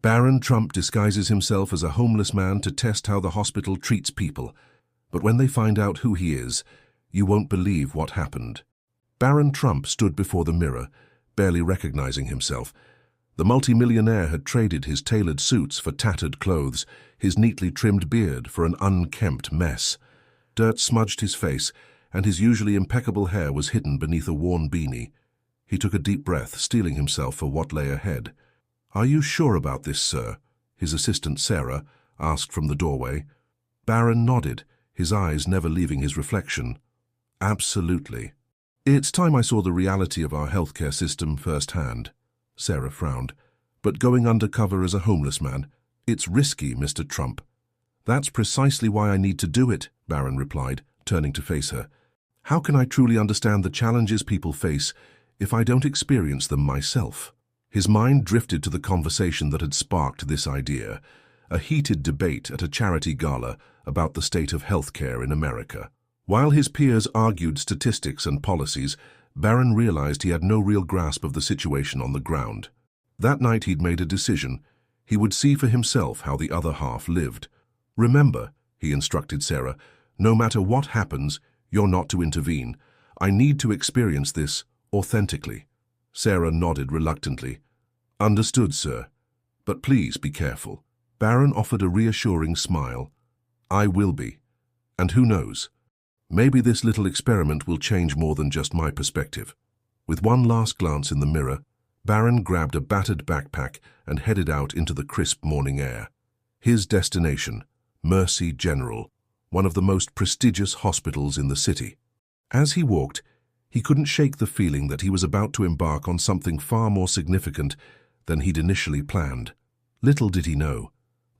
Barron Trump disguises himself as a homeless man to test how the hospital treats people. But when they find out who he is, you won't believe what happened. Barron Trump stood before the mirror, barely recognizing himself. The multimillionaire had traded his tailored suits for tattered clothes, his neatly trimmed beard for an unkempt mess. Dirt smudged his face, and his usually impeccable hair was hidden beneath a worn beanie. He took a deep breath, steeling himself for what lay ahead. "Are you sure about this, sir?" his assistant Sarah asked from the doorway. Barron nodded, his eyes never leaving his reflection. "Absolutely. It's time I saw the reality of our healthcare system firsthand." Sarah frowned. "But going undercover as a homeless man, it's risky, Mr. Trump." "That's precisely why I need to do it," Barron replied, turning to face her. "How can I truly understand the challenges people face if I don't experience them myself?" His mind drifted to the conversation that had sparked this idea, a heated debate at a charity gala about the state of healthcare in America. While his peers argued statistics and policies, Barron realized he had no real grasp of the situation on the ground. That night he'd made a decision. He would see for himself how the other half lived. "Remember," he instructed Sarah, "no matter what happens, you're not to intervene. I need to experience this authentically." Sarah nodded reluctantly. "Understood, sir. But please be careful." Barron offered a reassuring smile. "I will be. And who knows? Maybe this little experiment will change more than just my perspective." With one last glance in the mirror, Barron grabbed a battered backpack and headed out into the crisp morning air. His destination, Mercy General, one of the most prestigious hospitals in the city. As he walked, he couldn't shake the feeling that he was about to embark on something far more significant than he'd initially planned. Little did he know,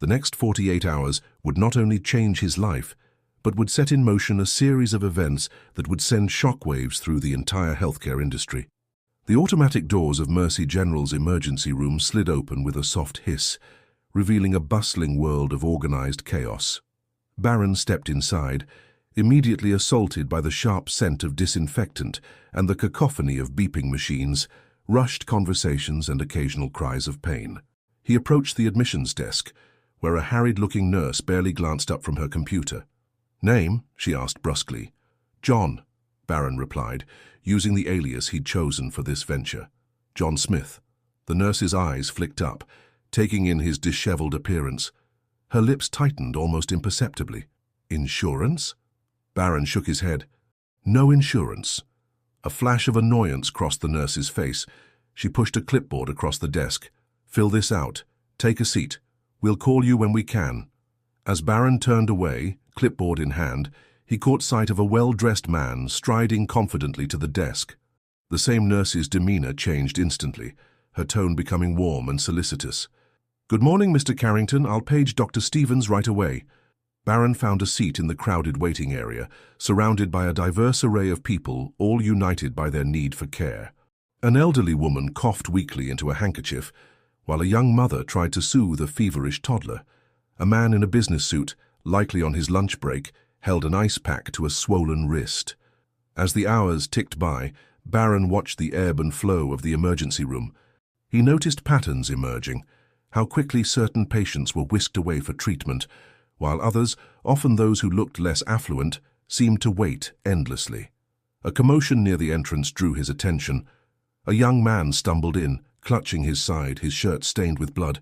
the next 48 hours would not only change his life, but would set in motion a series of events that would send shockwaves through the entire healthcare industry. The automatic doors of Mercy General's emergency room slid open with a soft hiss, revealing a bustling world of organized chaos. Barron stepped inside, immediately assaulted by the sharp scent of disinfectant and the cacophony of beeping machines, rushed conversations and occasional cries of pain. He approached the admissions desk, where a harried-looking nurse barely glanced up from her computer. "Name?" she asked brusquely. "John," Barron replied, using the alias he'd chosen for this venture. "John Smith." The nurse's eyes flicked up, taking in his disheveled appearance. Her lips tightened almost imperceptibly. "Insurance?" Barron shook his head. "No insurance." A flash of annoyance crossed the nurse's face. She pushed a clipboard across the desk. "Fill this out. Take a seat. We'll call you when we can." As Barron turned away, clipboard in hand, he caught sight of a well-dressed man striding confidently to the desk. The same nurse's demeanor changed instantly, her tone becoming warm and solicitous. "Good morning, Mr. Carrington. I'll page Dr. Stevens right away." Barron found a seat in the crowded waiting area, surrounded by a diverse array of people, all united by their need for care. An elderly woman coughed weakly into a handkerchief, while a young mother tried to soothe a feverish toddler. A man in a business suit, likely on his lunch break, held an ice pack to a swollen wrist. As the hours ticked by, Barron watched the ebb and flow of the emergency room. He noticed patterns emerging, how quickly certain patients were whisked away for treatment, while others, often those who looked less affluent, seemed to wait endlessly. A commotion near the entrance drew his attention. A young man stumbled in, clutching his side, his shirt stained with blood.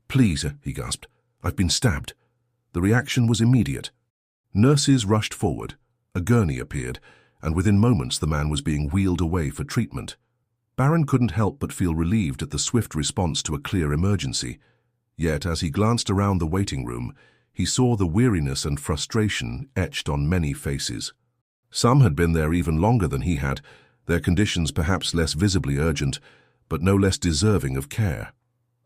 "Please," he gasped, "I've been stabbed." The reaction was immediate. Nurses rushed forward, a gurney appeared, and within moments the man was being wheeled away for treatment. Barron couldn't help but feel relieved at the swift response to a clear emergency. Yet, as he glanced around the waiting room, he saw the weariness and frustration etched on many faces. Some had been there even longer than he had, their conditions perhaps less visibly urgent, but no less deserving of care.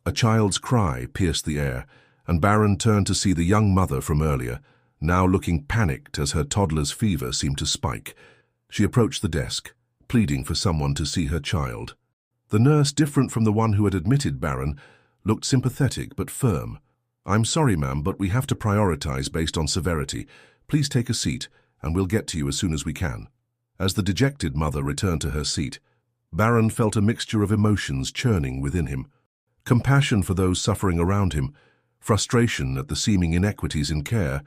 A child's cry pierced the air, and Barron turned to see the young mother from earlier, now looking panicked as her toddler's fever seemed to spike. She approached the desk, pleading for someone to see her child. The nurse, different from the one who had admitted Barron, looked sympathetic but firm. "I'm sorry, ma'am, but we have to prioritize based on severity. Please take a seat, and we'll get to you as soon as we can." As the dejected mother returned to her seat, Barron felt a mixture of emotions churning within him. compassion for those suffering around him, frustration at the seeming inequities in care,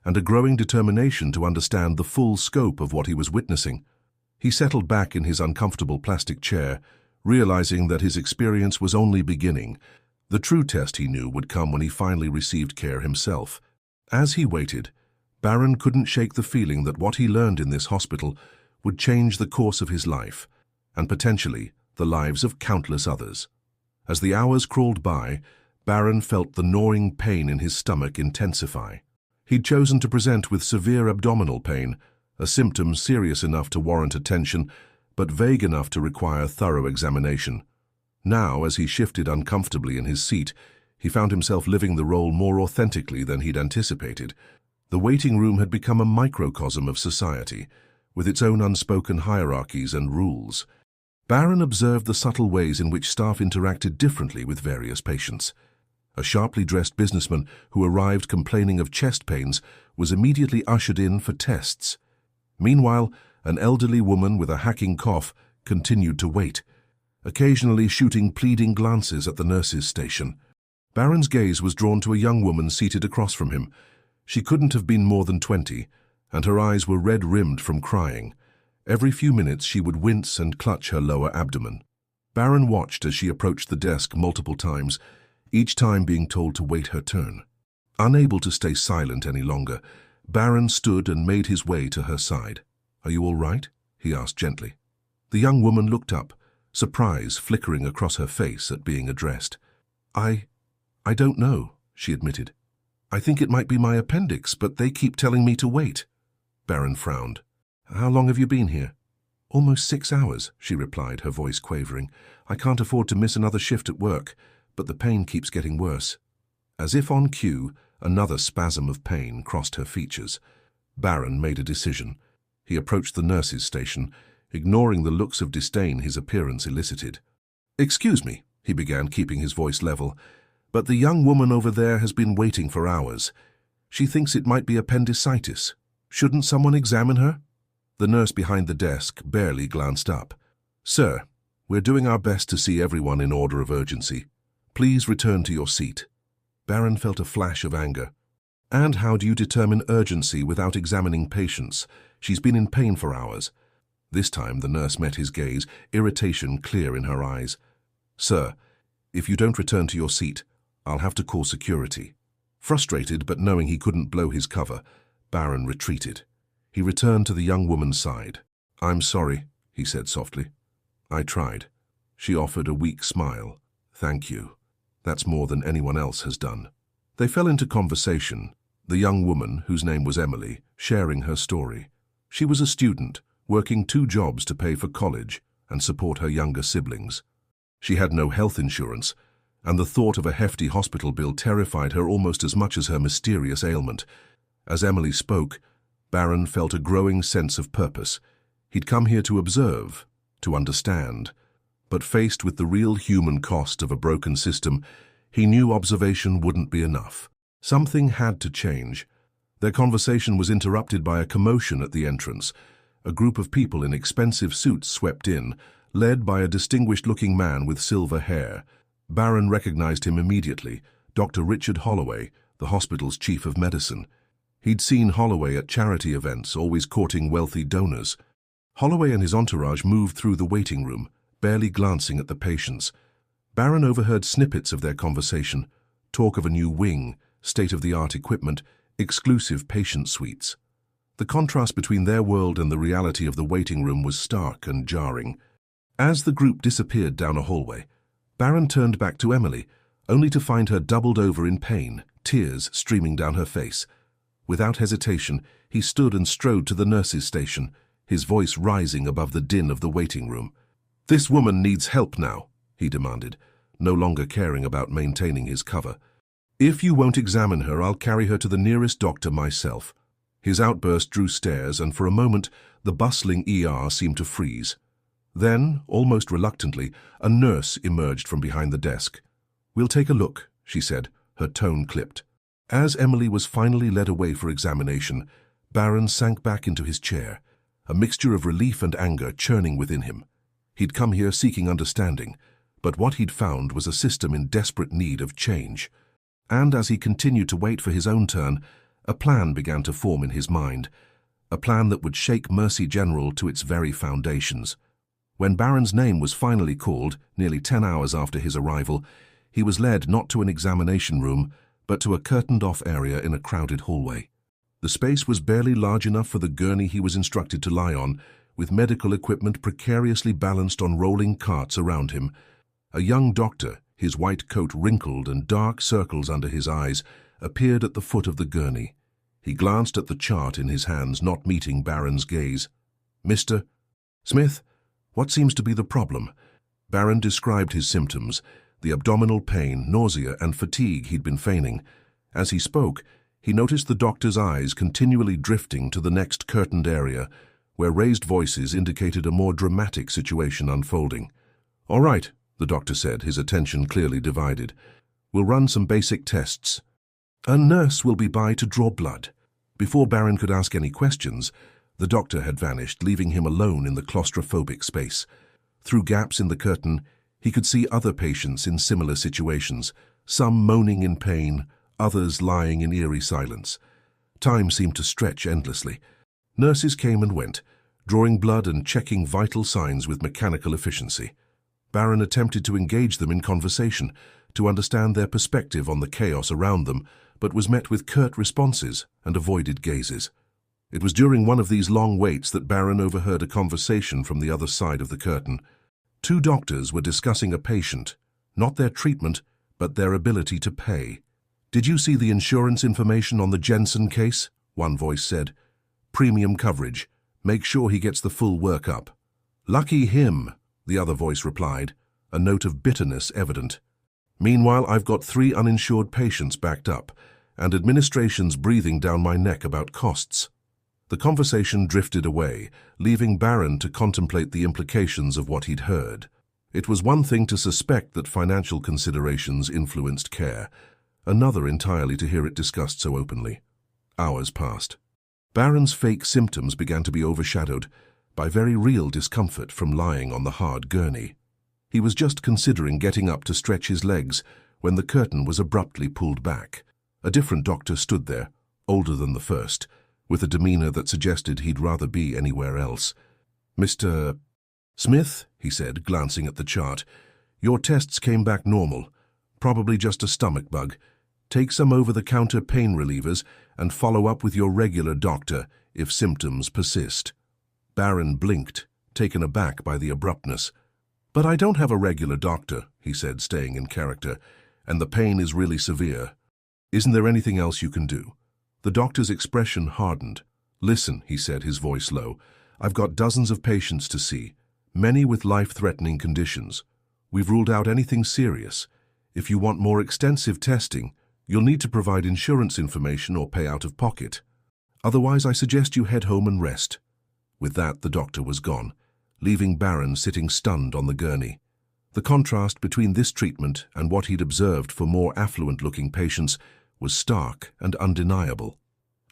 and a growing determination to understand the full scope of what he was witnessing. He settled back in his uncomfortable plastic chair, realizing that his experience was only beginning. The true test, he knew, would come when he finally received care himself. As he waited, Barron couldn't shake the feeling that what he learned in this hospital would change the course of his life, and potentially the lives of countless others. As the hours crawled by, Barron felt the gnawing pain in his stomach intensify. He'd chosen to present with severe abdominal pain, a symptom serious enough to warrant attention, but vague enough to require thorough examination. Now, as he shifted uncomfortably in his seat, he found himself living the role more authentically than he'd anticipated. The waiting room had become a microcosm of society, with its own unspoken hierarchies and rules. Barron observed the subtle ways in which staff interacted differently with various patients. A sharply dressed businessman who arrived complaining of chest pains was immediately ushered in for tests. Meanwhile, an elderly woman with a hacking cough continued to wait, occasionally shooting pleading glances at the nurses' station. Barron's gaze was drawn to a young woman seated across from him. She couldn't have been more than 20, and her eyes were red-rimmed from crying. Every few minutes she would wince and clutch her lower abdomen. Barron watched as she approached the desk multiple times, each time being told to wait her turn. Unable to stay silent any longer, Barron stood and made his way to her side. "Are you all right?" he asked gently. The young woman looked up, surprise flickering across her face at being addressed. I don't know," she admitted. "I think it might be my appendix, but they keep telling me to wait." Barron frowned. "How long have you been here?" "Almost 6 hours," she replied, her voice quavering. "I can't afford to miss another shift at work, but the pain keeps getting worse." As if on cue, another spasm of pain crossed her features. Barron made a decision. He approached the nurses' station, ignoring the looks of disdain his appearance elicited. "Excuse me," he began, keeping his voice level, "but the young woman over there has been waiting for hours. She thinks it might be appendicitis. Shouldn't someone examine her?" The nurse behind the desk barely glanced up. "Sir, we're doing our best to see everyone in order of urgency. Please return to your seat." Barron felt a flash of anger. "And how do you determine urgency without examining patients? She's been in pain for hours." This time the nurse met his gaze, irritation clear in her eyes. "Sir, if you don't return to your seat, I'll have to call security." Frustrated but knowing he couldn't blow his cover, Barron retreated. He returned to the young woman's side. "I'm sorry," he said softly. "I tried." She offered a weak smile. "Thank you. That's more than anyone else has done." They fell into conversation, the young woman, whose name was Emily, sharing her story. She was a student, working 2 jobs to pay for college and support her younger siblings. She had no health insurance, and the thought of a hefty hospital bill terrified her almost as much as her mysterious ailment. As Emily spoke, Barron felt a growing sense of purpose. He'd come here to observe, to understand, but faced with the real human cost of a broken system, he knew observation wouldn't be enough. Something had to change. Their conversation was interrupted by a commotion at the entrance. A group of people in expensive suits swept in, led by a distinguished-looking man with silver hair. Barron recognized him immediately, Dr. Richard Holloway, the hospital's chief of medicine. He'd seen Holloway at charity events, always courting wealthy donors. Holloway and his entourage moved through the waiting room, barely glancing at the patients. Barron overheard snippets of their conversation, talk of a new wing, state-of-the-art equipment, exclusive patient suites. The contrast between their world and the reality of the waiting room was stark and jarring. As the group disappeared down a hallway, Barron turned back to Emily, only to find her doubled over in pain, tears streaming down her face. Without hesitation, he stood and strode to the nurses' station, his voice rising above the din of the waiting room. "This woman needs help now," he demanded, no longer caring about maintaining his cover. "If you won't examine her, I'll carry her to the nearest doctor myself." His outburst drew stares, and for a moment, the bustling ER seemed to freeze. Then, almost reluctantly, a nurse emerged from behind the desk. "We'll take a look," she said, her tone clipped. As Emily was finally led away for examination, Barron sank back into his chair, a mixture of relief and anger churning within him. He'd come here seeking understanding, But what he'd found was a system in desperate need of change. And as he continued to wait for his own turn, a plan began to form in his mind, a plan that would shake Mercy General to its very foundations. When Barron's name was finally called, nearly 10 hours after his arrival, he was led not to an examination room, but to a curtained-off area in a crowded hallway. The space was barely large enough for the gurney he was instructed to lie on, with medical equipment precariously balanced on rolling carts around him. A young doctor, his white coat wrinkled and dark circles under his eyes, appeared at the foot of the gurney. He glanced at the chart in his hands, not meeting Barron's gaze. "Mr. Smith, what seems to be the problem?" Barron described his symptoms, the abdominal pain, nausea, and fatigue he'd been feigning. As he spoke, he noticed the doctor's eyes continually drifting to the next curtained area, where raised voices indicated a more dramatic situation unfolding. "All right," the doctor said, his attention clearly divided. "We'll run some basic tests. A nurse will be by to draw blood." Before Barron could ask any questions, the doctor had vanished, leaving him alone in the claustrophobic space. Through gaps in the curtain, he could see other patients in similar situations, some moaning in pain, others lying in eerie silence. Time seemed to stretch endlessly. Nurses came and went, drawing blood and checking vital signs with mechanical efficiency. Barron attempted to engage them in conversation, to understand their perspective on the chaos around them, but was met with curt responses and avoided gazes. It was during one of these long waits that Barron overheard a conversation from the other side of the curtain. Two doctors were discussing a patient, not their treatment, but their ability to pay. "Did you see the insurance information on the Jensen case?" one voice said. "Premium coverage. Make sure he gets the full workup." "Lucky him," the other voice replied, a note of bitterness evident. "Meanwhile, I've got 3 uninsured patients backed up, and administration's breathing down my neck about costs." The conversation drifted away, leaving Barron to contemplate the implications of what he'd heard. It was one thing to suspect that financial considerations influenced care, another entirely to hear it discussed so openly. Hours passed. Barron's fake symptoms began to be overshadowed by very real discomfort from lying on the hard gurney. He was just considering getting up to stretch his legs when the curtain was abruptly pulled back. A different doctor stood there, older than the first, with a demeanor that suggested he'd rather be anywhere else. "Mr. Smith," he said, glancing at the chart, "your tests came back normal. Probably just a stomach bug. Take some over-the-counter pain relievers and follow up with your regular doctor if symptoms persist." Barron blinked, taken aback by the abruptness. "But I don't have a regular doctor," he said, staying in character, "and the pain is really severe. Isn't there anything else you can do?" The doctor's expression hardened. "Listen," he said, his voice low, "I've got dozens of patients to see, many with life-threatening conditions. We've ruled out anything serious. If you want more extensive testing, you'll need to provide insurance information or pay out of pocket. Otherwise, I suggest you head home and rest." With that, the doctor was gone, leaving Barron sitting stunned on the gurney. The contrast between this treatment and what he'd observed for more affluent-looking patients was stark and undeniable.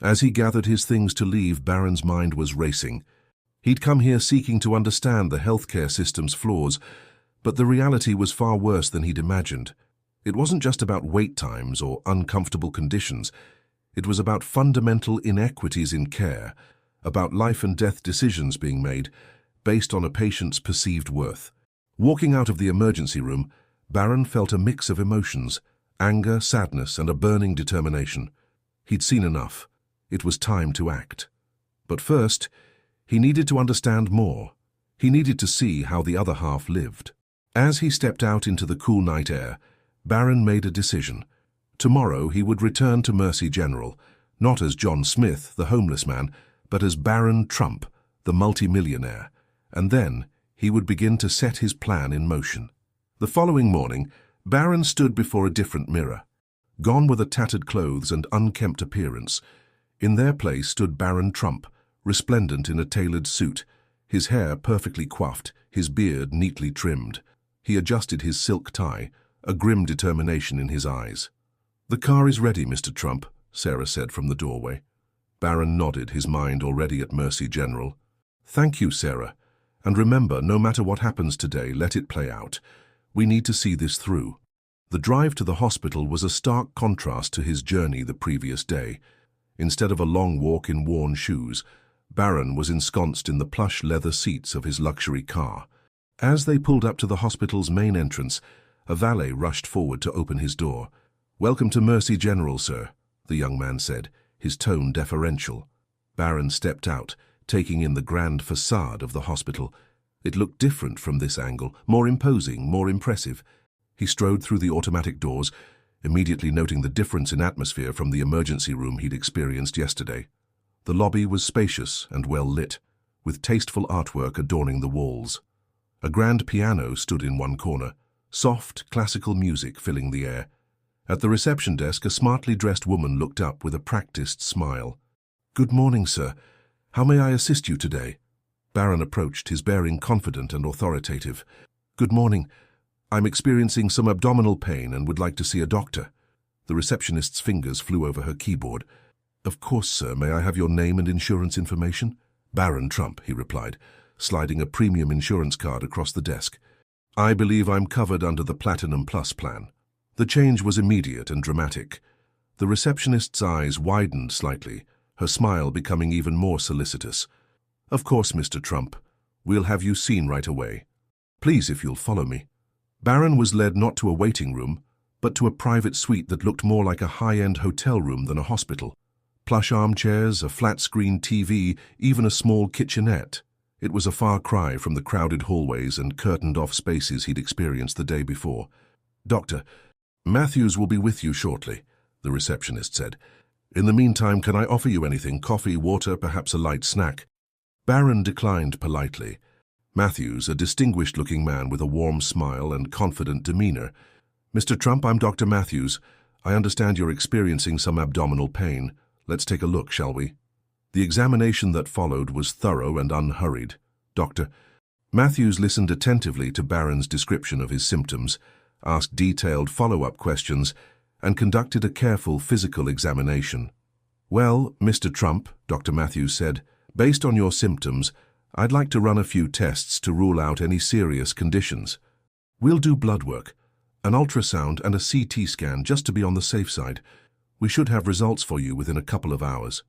As he gathered his things to leave, Barron's mind was racing. He'd come here seeking to understand the healthcare system's flaws, but the reality was far worse than he'd imagined. It wasn't just about wait times or uncomfortable conditions. It was about fundamental inequities in care, about life and death decisions being made based on a patient's perceived worth. Walking out of the emergency room, Barron felt a mix of emotions, anger, sadness, and a burning determination. He'd seen enough. It was time to act. But first, he needed to understand more. He needed to see how the other half lived. As he stepped out into the cool night air, Barron made a decision. Tomorrow he would return to Mercy General, not as John Smith, the homeless man, but as Barron Trump, the multimillionaire, and then he would begin to set his plan in motion. The following morning, Barron stood before a different mirror. Gone were the tattered clothes and unkempt appearance. In their place stood Barron Trump, resplendent in a tailored suit, his hair perfectly coiffed, his beard neatly trimmed. He adjusted his silk tie, a grim determination in his eyes. "The car is ready, Mr. Trump," Sarah said from the doorway. Barron nodded, his mind already at Mercy General. "Thank you, Sarah. And remember, no matter what happens today, let it play out. We need to see this through. The drive to the hospital was a stark contrast to his journey the previous day. Instead of a long walk in worn shoes, Barron was ensconced in the plush leather seats of his luxury car. As they pulled up to the hospital's main entrance, a valet rushed forward to open his door. "Welcome to Mercy General, sir," the young man said, his tone deferential. Barron stepped out, taking in the grand facade of the hospital. It looked different from this angle, more imposing, more impressive. He strode through the automatic doors, immediately noting the difference in atmosphere from the emergency room he'd experienced yesterday. The lobby was spacious and well lit, with tasteful artwork adorning the walls. A grand piano stood in one corner, soft, classical music filling the air. At the reception desk, a smartly dressed woman looked up with a practiced smile. "Good morning, sir. How may I assist you today?" Barron approached, his bearing confident and authoritative. "Good morning. I'm experiencing some abdominal pain and would like to see a doctor." The receptionist's fingers flew over her keyboard. "Of course, sir. May I have your name and insurance information?" "Barron Trump," he replied, sliding a premium insurance card across the desk. "I believe I'm covered under the Platinum Plus plan." The change was immediate and dramatic. The receptionist's eyes widened slightly, her smile becoming even more solicitous. "Of course, Mr. Trump. We'll have you seen right away. Please, if you'll follow me." Barron was led not to a waiting room, but to a private suite that looked more like a high-end hotel room than a hospital. Plush armchairs, a flat-screen TV, even a small kitchenette. It was a far cry from the crowded hallways and curtained-off spaces he'd experienced the day before. "Doctor, Matthews will be with you shortly," the receptionist said. "In the meantime, can I offer you anything? Coffee, water, perhaps a light snack?" Barron declined politely. Matthews, a distinguished-looking man with a warm smile and confident demeanor. "Mr. Trump, I'm Dr. Matthews. I understand you're experiencing some abdominal pain. Let's take a look, shall we?" The examination that followed was thorough and unhurried. Dr. Matthews listened attentively to Barron's description of his symptoms, asked detailed follow-up questions, and conducted a careful physical examination. "Well, Mr. Trump," Dr. Matthews said, "based on your symptoms, I'd like to run a few tests to rule out any serious conditions. We'll do blood work, an ultrasound and a CT scan just to be on the safe side. We should have results for you within a couple of hours."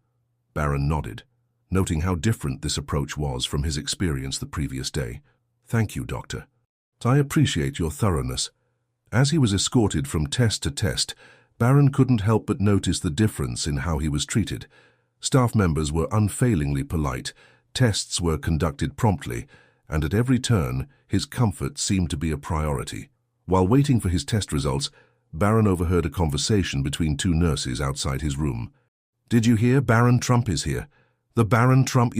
Barron nodded, noting how different this approach was from his experience the previous day. "Thank you, Doctor. I appreciate your thoroughness." As he was escorted from test to test, Barron couldn't help but notice the difference in how he was treated. Staff members were unfailingly polite, tests were conducted promptly, and at every turn, his comfort seemed to be a priority. While waiting for his test results, Barron overheard a conversation between two nurses outside his room. "Did you hear? Barron Trump is here." "The Barron Trump?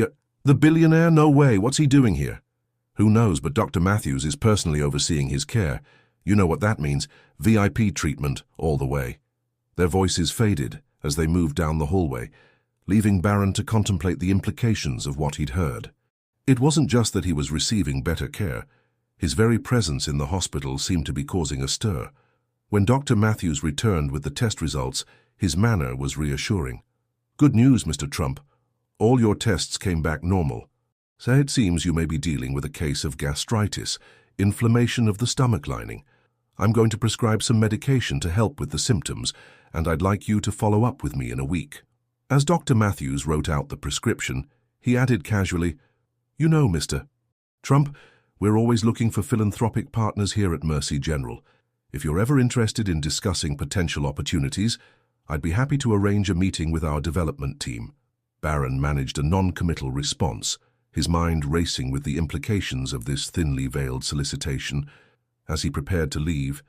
The billionaire? No way. What's he doing here?" "Who knows, but Dr. Matthews is personally overseeing his care. You know what that means. VIP treatment all the way." Their voices faded as they moved down the hallway, leaving Barron to contemplate the implications of what he'd heard. It wasn't just that he was receiving better care. His very presence in the hospital seemed to be causing a stir. When Dr. Matthews returned with the test results, his manner was reassuring. "Good news, Mr. Trump. All your tests came back normal. So it seems you may be dealing with a case of gastritis, inflammation of the stomach lining. I'm going to prescribe some medication to help with the symptoms, and I'd like you to follow up with me in a week." As Dr. Matthews wrote out the prescription, he added casually, "You know, Mr. Trump, we're always looking for philanthropic partners here at Mercy General. If you're ever interested in discussing potential opportunities, I'd be happy to arrange a meeting with our development team." Barron managed a non-committal response, his mind racing with the implications of this thinly veiled solicitation. As he prepared to leave,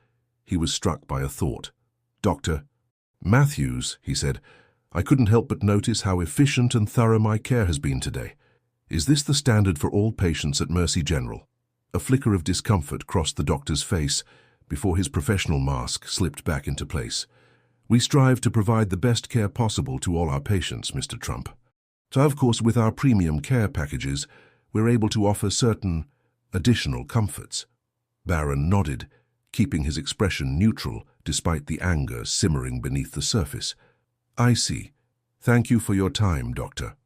he was struck by a thought. "Dr. Matthews," he said, "I couldn't help but notice how efficient and thorough my care has been today. Is this the standard for all patients at Mercy General?" A flicker of discomfort crossed the doctor's face before his professional mask slipped back into place. "We strive to provide the best care possible to all our patients, Mr. Trump. So, of course, with our premium care packages, we're able to offer certain additional comforts." Barron nodded, keeping his expression neutral despite the anger simmering beneath the surface. "I see. Thank you for your time, Doctor."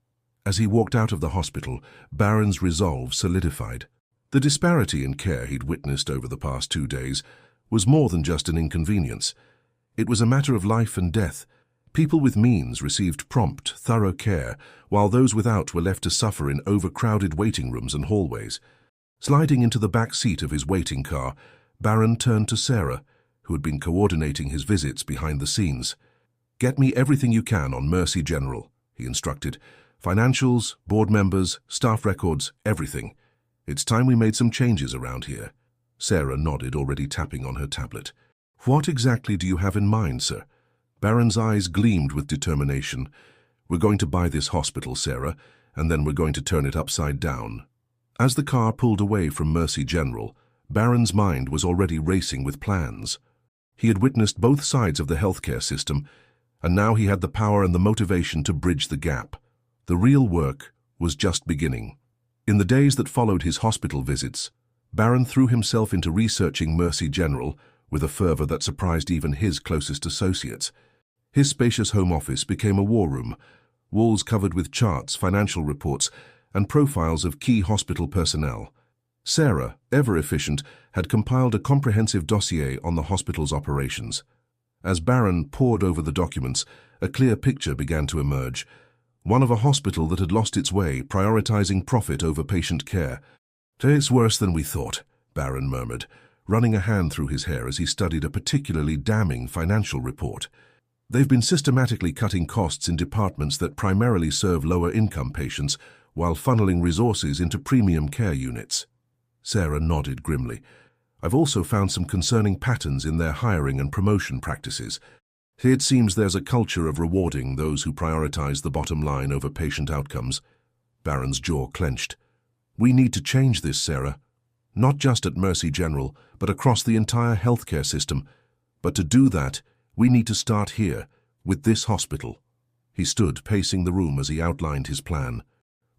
As he walked out of the hospital, Barron's resolve solidified. The disparity in care he'd witnessed over the past 2 days was more than just an inconvenience. It was a matter of life and death. People with means received prompt, thorough care, while those without were left to suffer in overcrowded waiting rooms and hallways. Sliding into the back seat of his waiting car, Barron turned to Sarah, who had been coordinating his visits behind the scenes. "Get me everything you can on Mercy General," he instructed. "Financials, board members, staff records, everything. It's time we made some changes around here." Sarah nodded, already tapping on her tablet. "What exactly do you have in mind, sir?" Barron's eyes gleamed with determination. "We're going to buy this hospital, Sarah, and then we're going to turn it upside down." As the car pulled away from Mercy General, Barron's mind was already racing with plans. He had witnessed both sides of the healthcare system, and now he had the power and the motivation to bridge the gap. The real work was just beginning. In the days that followed his hospital visits, Barron threw himself into researching Mercy General with a fervor that surprised even his closest associates. His spacious home office became a war room, walls covered with charts, financial reports, and profiles of key hospital personnel. Sarah, ever efficient, had compiled a comprehensive dossier on the hospital's operations. As Barron pored over the documents, a clear picture began to emerge. One of a hospital that had lost its way, prioritizing profit over patient care. "It's worse than we thought," Barron murmured, running a hand through his hair as he studied a particularly damning financial report. "They've been systematically cutting costs in departments that primarily serve lower-income patients while funneling resources into premium care units." Sarah nodded grimly. "I've also found some concerning patterns in their hiring and promotion practices. It seems there's a culture of rewarding those who prioritize the bottom line over patient outcomes." Barron's jaw clenched. "We need to change this, Sarah. Not just at Mercy General, but across the entire healthcare system. But to do that, we need to start here, with this hospital." He stood, pacing the room as he outlined his plan.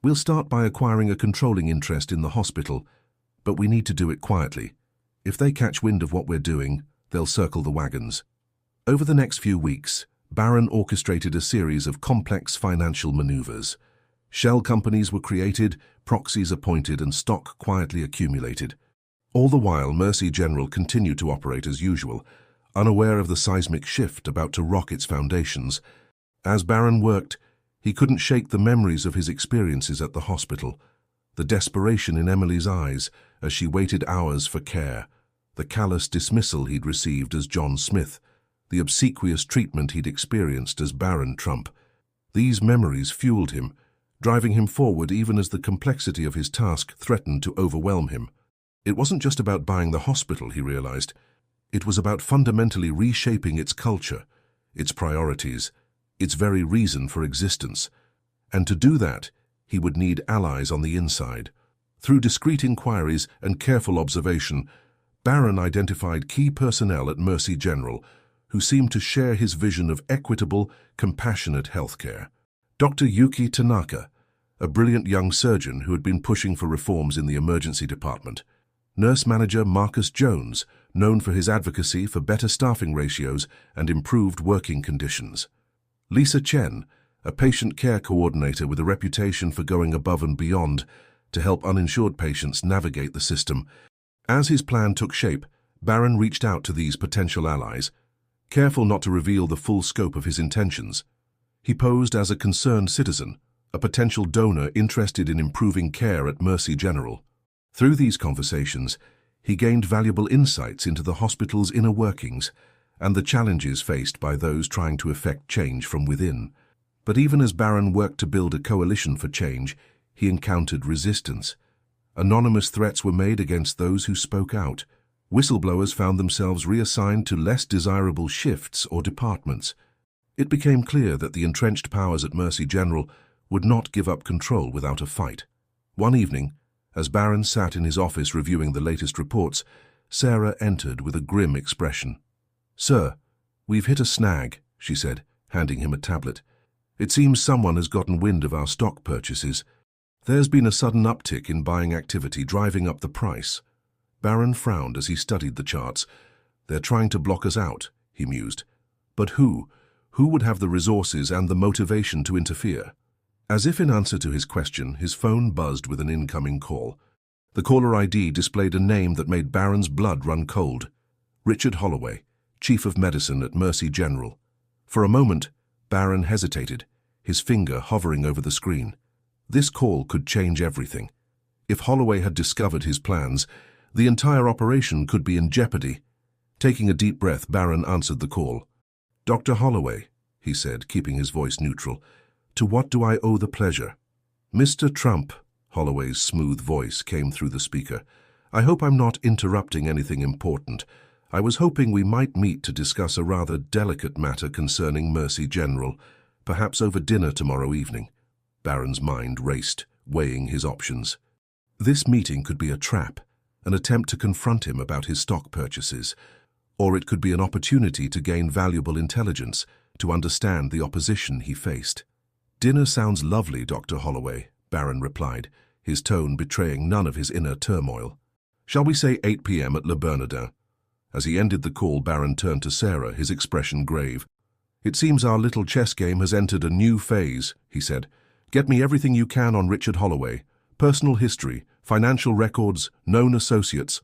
"We'll start by acquiring a controlling interest in the hospital, but we need to do it quietly. If they catch wind of what we're doing, they'll circle the wagons." Over the next few weeks, Barron orchestrated a series of complex financial maneuvers. Shell companies were created, proxies appointed, and stock quietly accumulated. All the while, Mercy General continued to operate as usual, unaware of the seismic shift about to rock its foundations. As Barron worked, he couldn't shake the memories of his experiences at the hospital, the desperation in Emily's eyes as she waited hours for care, the callous dismissal he'd received as John Smith, the obsequious treatment he'd experienced as Barron Trump. These memories fueled him, driving him forward even as the complexity of his task threatened to overwhelm him. It wasn't just about buying the hospital, he realized. It was about fundamentally reshaping its culture, its priorities, its very reason for existence. And to do that, he would need allies on the inside. Through discreet inquiries and careful observation, Barron identified key personnel at Mercy General who seemed to share his vision of equitable, compassionate healthcare. Dr. Yuki Tanaka, a brilliant young surgeon who had been pushing for reforms in the emergency department. Nurse manager Marcus Jones, known for his advocacy for better staffing ratios and improved working conditions. Lisa Chen, a patient care coordinator with a reputation for going above and beyond to help uninsured patients navigate the system. As his plan took shape, Barron reached out to these potential allies, careful not to reveal the full scope of his intentions. He posed as a concerned citizen, a potential donor interested in improving care at Mercy General. Through these conversations, he gained valuable insights into the hospital's inner workings and the challenges faced by those trying to effect change from within. But even as Barron worked to build a coalition for change, he encountered resistance. Anonymous threats were made against those who spoke out. Whistleblowers found themselves reassigned to less desirable shifts or departments. It became clear that the entrenched powers at Mercy General would not give up control without a fight. One evening, as Barron sat in his office reviewing the latest reports, Sarah entered with a grim expression. "Sir, we've hit a snag," she said, handing him a tablet. "It seems someone has gotten wind of our stock purchases. There's been a sudden uptick in buying activity, driving up the price." Barron frowned as he studied the charts. "They're trying to block us out," he mused. "But who? Who would have the resources and the motivation to interfere?" As if in answer to his question, his phone buzzed with an incoming call. The caller ID displayed a name that made Barron's blood run cold. Richard Holloway, Chief of Medicine at Mercy General. For a moment, Barron hesitated, his finger hovering over the screen. This call could change everything. If Holloway had discovered his plans, the entire operation could be in jeopardy. Taking a deep breath, Barron answered the call. "Dr. Holloway," he said, keeping his voice neutral, "to what do I owe the pleasure?" "Mr. Trump," Holloway's smooth voice came through the speaker. "I hope I'm not interrupting anything important. I was hoping we might meet to discuss a rather delicate matter concerning Mercy General, perhaps over dinner tomorrow evening." Barron's mind raced, weighing his options. This meeting could be a trap, an attempt to confront him about his stock purchases, or it could be an opportunity to gain valuable intelligence, to understand the opposition he faced. "Dinner sounds lovely, Dr. Holloway," Barron replied, his tone betraying none of his inner turmoil. "Shall we say 8 p.m. at Le Bernardin?" As he ended the call, Barron turned to Sarah, his expression grave. "It seems our little chess game has entered a new phase," he said. "Get me everything you can on Richard Holloway. Personal history, financial records, known associates.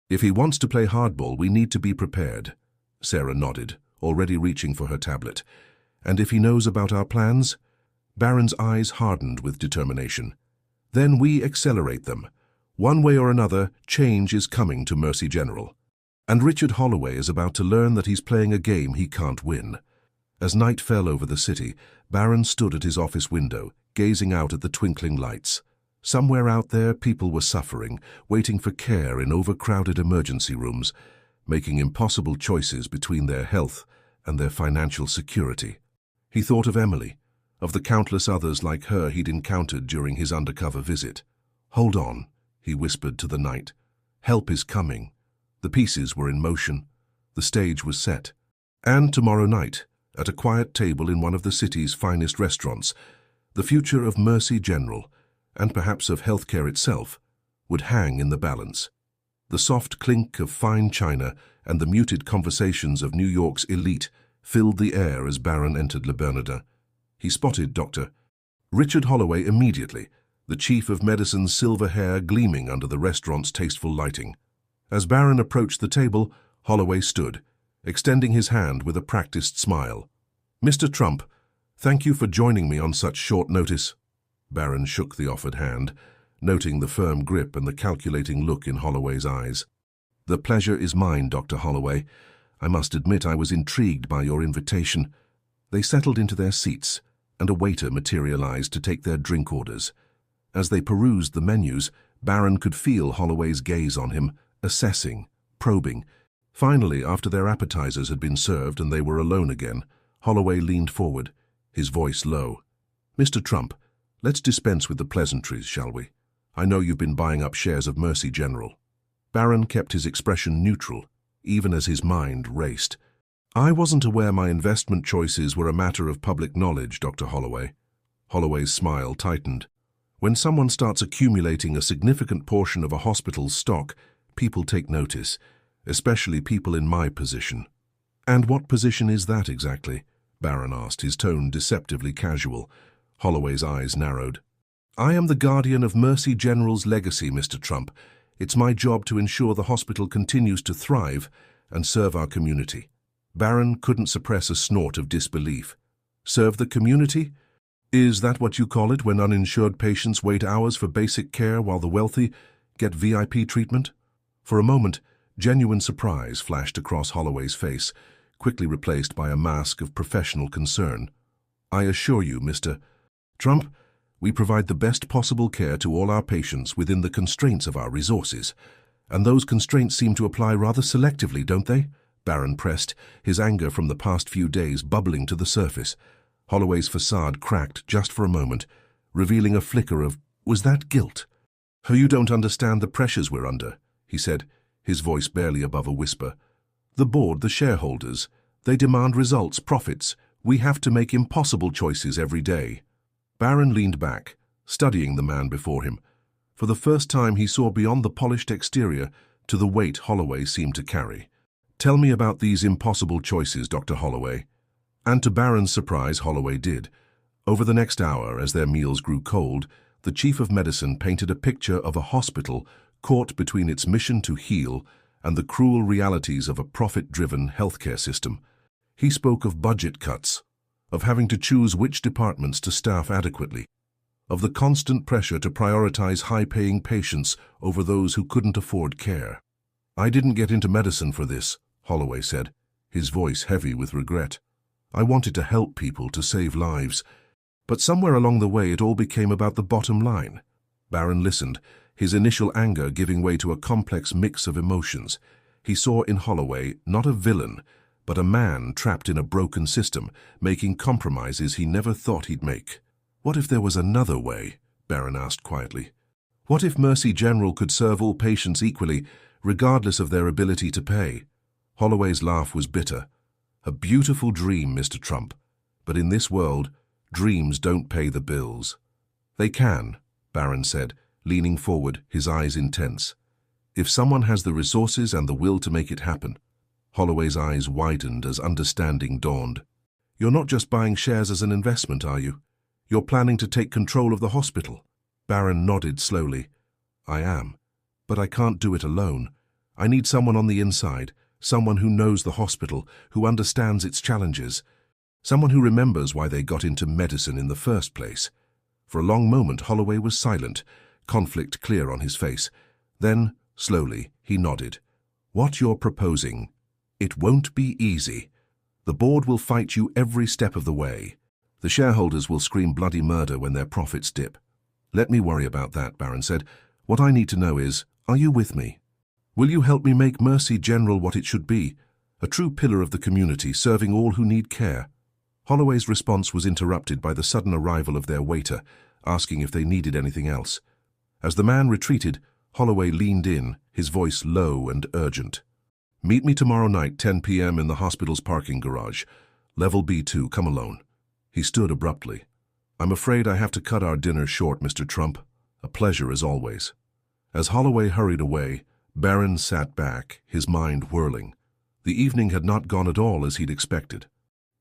If he wants to play hardball, we need to be prepared." Sarah nodded, already reaching for her tablet. "And if he knows about our plans?" Barron's eyes hardened with determination. "Then we accelerate them. One way or another, change is coming to Mercy General. And Richard Holloway is about to learn that he's playing a game he can't win." As night fell over the city, Barron stood at his office window, gazing out at the twinkling lights. Somewhere out there, people were suffering, waiting for care in overcrowded emergency rooms, making impossible choices between their health and their financial security. He thought of Emily, of the countless others like her he'd encountered during his undercover visit. "Hold on," he whispered to the night. "Help is coming." The pieces were in motion. The stage was set. And tomorrow night, at a quiet table in one of the city's finest restaurants, the future of Mercy General, and perhaps of healthcare itself, would hang in the balance. The soft clink of fine china and the muted conversations of New York's elite filled the air as Barron entered Le Bernardin. He spotted Dr. Richard Holloway immediately, the chief of medicine's silver hair gleaming under the restaurant's tasteful lighting. As Barron approached the table, Holloway stood, extending his hand with a practiced smile. "Mr. Trump, thank you for joining me on such short notice." Barron shook the offered hand, noting the firm grip and the calculating look in Holloway's eyes. "The pleasure is mine, Dr. Holloway. I must admit I was intrigued by your invitation." They settled into their seats, and a waiter materialized to take their drink orders. As they perused the menus, Barron could feel Holloway's gaze on him, assessing, probing. Finally, after their appetizers had been served and they were alone again, Holloway leaned forward, his voice low. "Mr. Trump, let's dispense with the pleasantries, shall we? I know you've been buying up shares of Mercy General." Barron kept his expression neutral, even as his mind raced. "I wasn't aware my investment choices were a matter of public knowledge, Dr. Holloway." Holloway's smile tightened. "When someone starts accumulating a significant portion of a hospital's stock, people take notice, especially people in my position." "And what position is that exactly?" Barron asked, his tone deceptively casual. Holloway's eyes narrowed. "I am the guardian of Mercy General's legacy, Mr. Trump. It's my job to ensure the hospital continues to thrive and serve our community." Barron couldn't suppress a snort of disbelief. "Serve the community? Is that what you call it when uninsured patients wait hours for basic care while the wealthy get VIP treatment?" For a moment, genuine surprise flashed across Holloway's face, quickly replaced by a mask of professional concern. "I assure you, Mr. Trump, we provide the best possible care to all our patients within the constraints of our resources. And those constraints seem to apply rather selectively, don't they?" Barron pressed, his anger from the past few days bubbling to the surface. Holloway's facade cracked just for a moment, revealing a flicker of, was that guilt? "Oh, you don't understand the pressures we're under," he said, his voice barely above a whisper. "The board, the shareholders, they demand results, profits. We have to make impossible choices every day." Barron leaned back, studying the man before him. For the first time he saw beyond the polished exterior to the weight Holloway seemed to carry. "Tell me about these impossible choices, Dr. Holloway." And to Barron's surprise, Holloway did. Over the next hour, as their meals grew cold, the chief of medicine painted a picture of a hospital caught between its mission to heal and the cruel realities of a profit-driven healthcare system. He spoke of budget cuts, of having to choose which departments to staff adequately, of the constant pressure to prioritize high-paying patients over those who couldn't afford care. "I didn't get into medicine for this," Holloway said, his voice heavy with regret. "I wanted to help people, to save lives. But somewhere along the way it all became about the bottom line." Barron listened, his initial anger giving way to a complex mix of emotions. He saw in Holloway not a villain, but a man trapped in a broken system, making compromises he never thought he'd make. "What if there was another way?" Barron asked quietly. "What if Mercy General could serve all patients equally, regardless of their ability to pay?" Holloway's laugh was bitter. "A beautiful dream, Mr. Trump, but in this world, dreams don't pay the bills." "They can," Barron said, leaning forward, his eyes intense. "If someone has the resources and the will to make it happen." Holloway's eyes widened as understanding dawned. "You're not just buying shares as an investment, are you? You're planning to take control of the hospital?" Barron nodded slowly. "I am. But I can't do it alone. I need someone on the inside, someone who knows the hospital, who understands its challenges, someone who remembers why they got into medicine in the first place." For a long moment, Holloway was silent, conflict clear on his face. Then, slowly, he nodded. "What you're proposing, it won't be easy. The board will fight you every step of the way. The shareholders will scream bloody murder when their profits dip." "Let me worry about that," Barron said. "What I need to know is, are you with me? Will you help me make Mercy General what it should be? A true pillar of the community, serving all who need care." Holloway's response was interrupted by the sudden arrival of their waiter, asking if they needed anything else. As the man retreated, Holloway leaned in, his voice low and urgent. "Meet me tomorrow night, 10 p.m. in the hospital's parking garage. Level B2, come alone." He stood abruptly. "I'm afraid I have to cut our dinner short, Mr. Trump. A pleasure as always." As Holloway hurried away, Barron sat back, his mind whirling. The evening had not gone at all as he'd expected.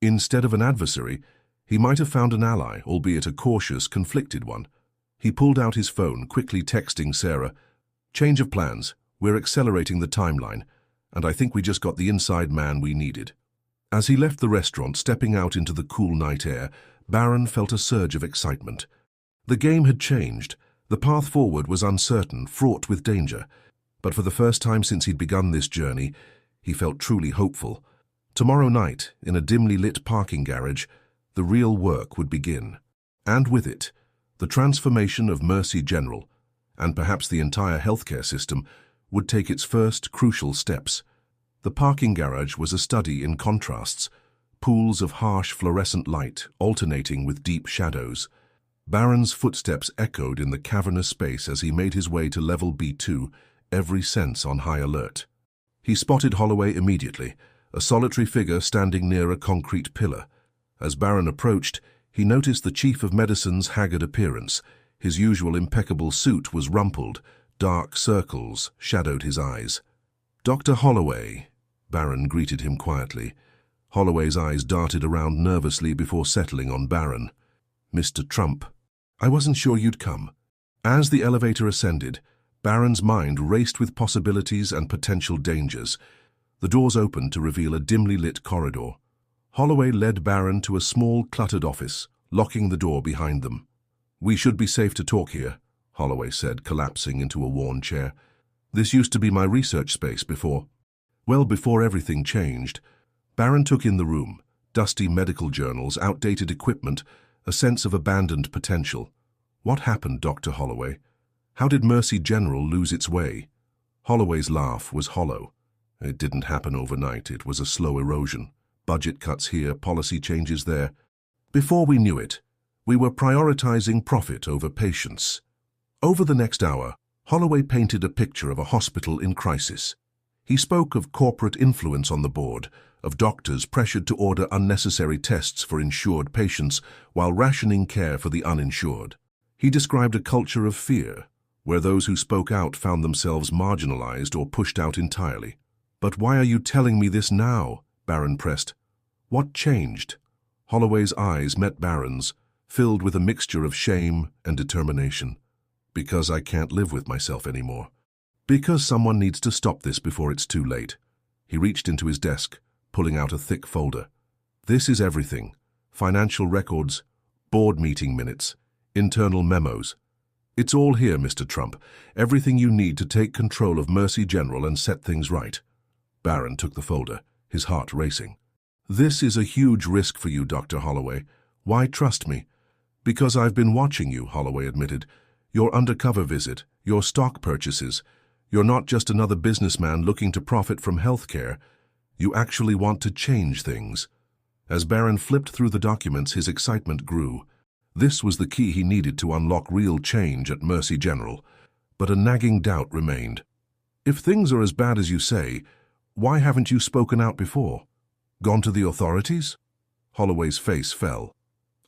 Instead of an adversary, he might have found an ally, albeit a cautious, conflicted one. He pulled out his phone, quickly texting Sarah, "Change of plans. We're accelerating the timeline, and I think we just got the inside man we needed." As he left the restaurant, stepping out into the cool night air, Barron felt a surge of excitement. The game had changed. The path forward was uncertain, fraught with danger. But for the first time since he'd begun this journey, he felt truly hopeful. Tomorrow night, in a dimly lit parking garage, the real work would begin. And with it, the transformation of Mercy General, and perhaps the entire healthcare system, would take its first crucial steps. The parking garage was a study in contrasts, pools of harsh fluorescent light alternating with deep shadows. Barron's footsteps echoed in the cavernous space as he made his way to level B2, every sense on high alert. He spotted Holloway immediately, a solitary figure standing near a concrete pillar. As Barron approached, he noticed the chief of medicine's haggard appearance. His usual impeccable suit was rumpled, dark circles shadowed his eyes. "Dr. Holloway," Barron greeted him quietly. Holloway's eyes darted around nervously before settling on Barron. "Mr. Trump, I wasn't sure you'd come." As the elevator ascended, Barron's mind raced with possibilities and potential dangers. The doors opened to reveal a dimly lit corridor. Holloway led Barron to a small, cluttered office, locking the door behind them. "We should be safe to talk here," Holloway said, collapsing into a worn chair. "This used to be my research space before." Well, before everything changed. Barron took in the room, dusty medical journals, outdated equipment, a sense of abandoned potential. "What happened, Dr. Holloway? How did Mercy General lose its way?" Holloway's laugh was hollow. "It didn't happen overnight. It was a slow erosion. Budget cuts here, policy changes there. Before we knew it, we were prioritizing profit over patients." Over the next hour, Holloway painted a picture of a hospital in crisis. He spoke of corporate influence on the board, of doctors pressured to order unnecessary tests for insured patients while rationing care for the uninsured. He described a culture of fear, where those who spoke out found themselves marginalized or pushed out entirely. "But why are you telling me this now?" Barron pressed. "What changed?" Holloway's eyes met Barron's, filled with a mixture of shame and determination. "Because I can't live with myself anymore. Because someone needs to stop this before it's too late. He reached into his desk, pulling out a thick folder. This is everything. Financial records, board meeting minutes, internal memos. It's all here, Mr. Trump. Everything you need to take control of Mercy General and set things right. Barron took the folder, his heart racing. This is a huge risk for you, Dr. Holloway. Why trust me? Because I've been watching you, Holloway admitted. Your undercover visit, your stock purchases. You're not just another businessman looking to profit from healthcare. You actually want to change things. As Barron flipped through the documents, his excitement grew. This was the key he needed to unlock real change at Mercy General. But a nagging doubt remained. If things are as bad as you say, why haven't you spoken out before? Gone to the authorities? Holloway's face fell.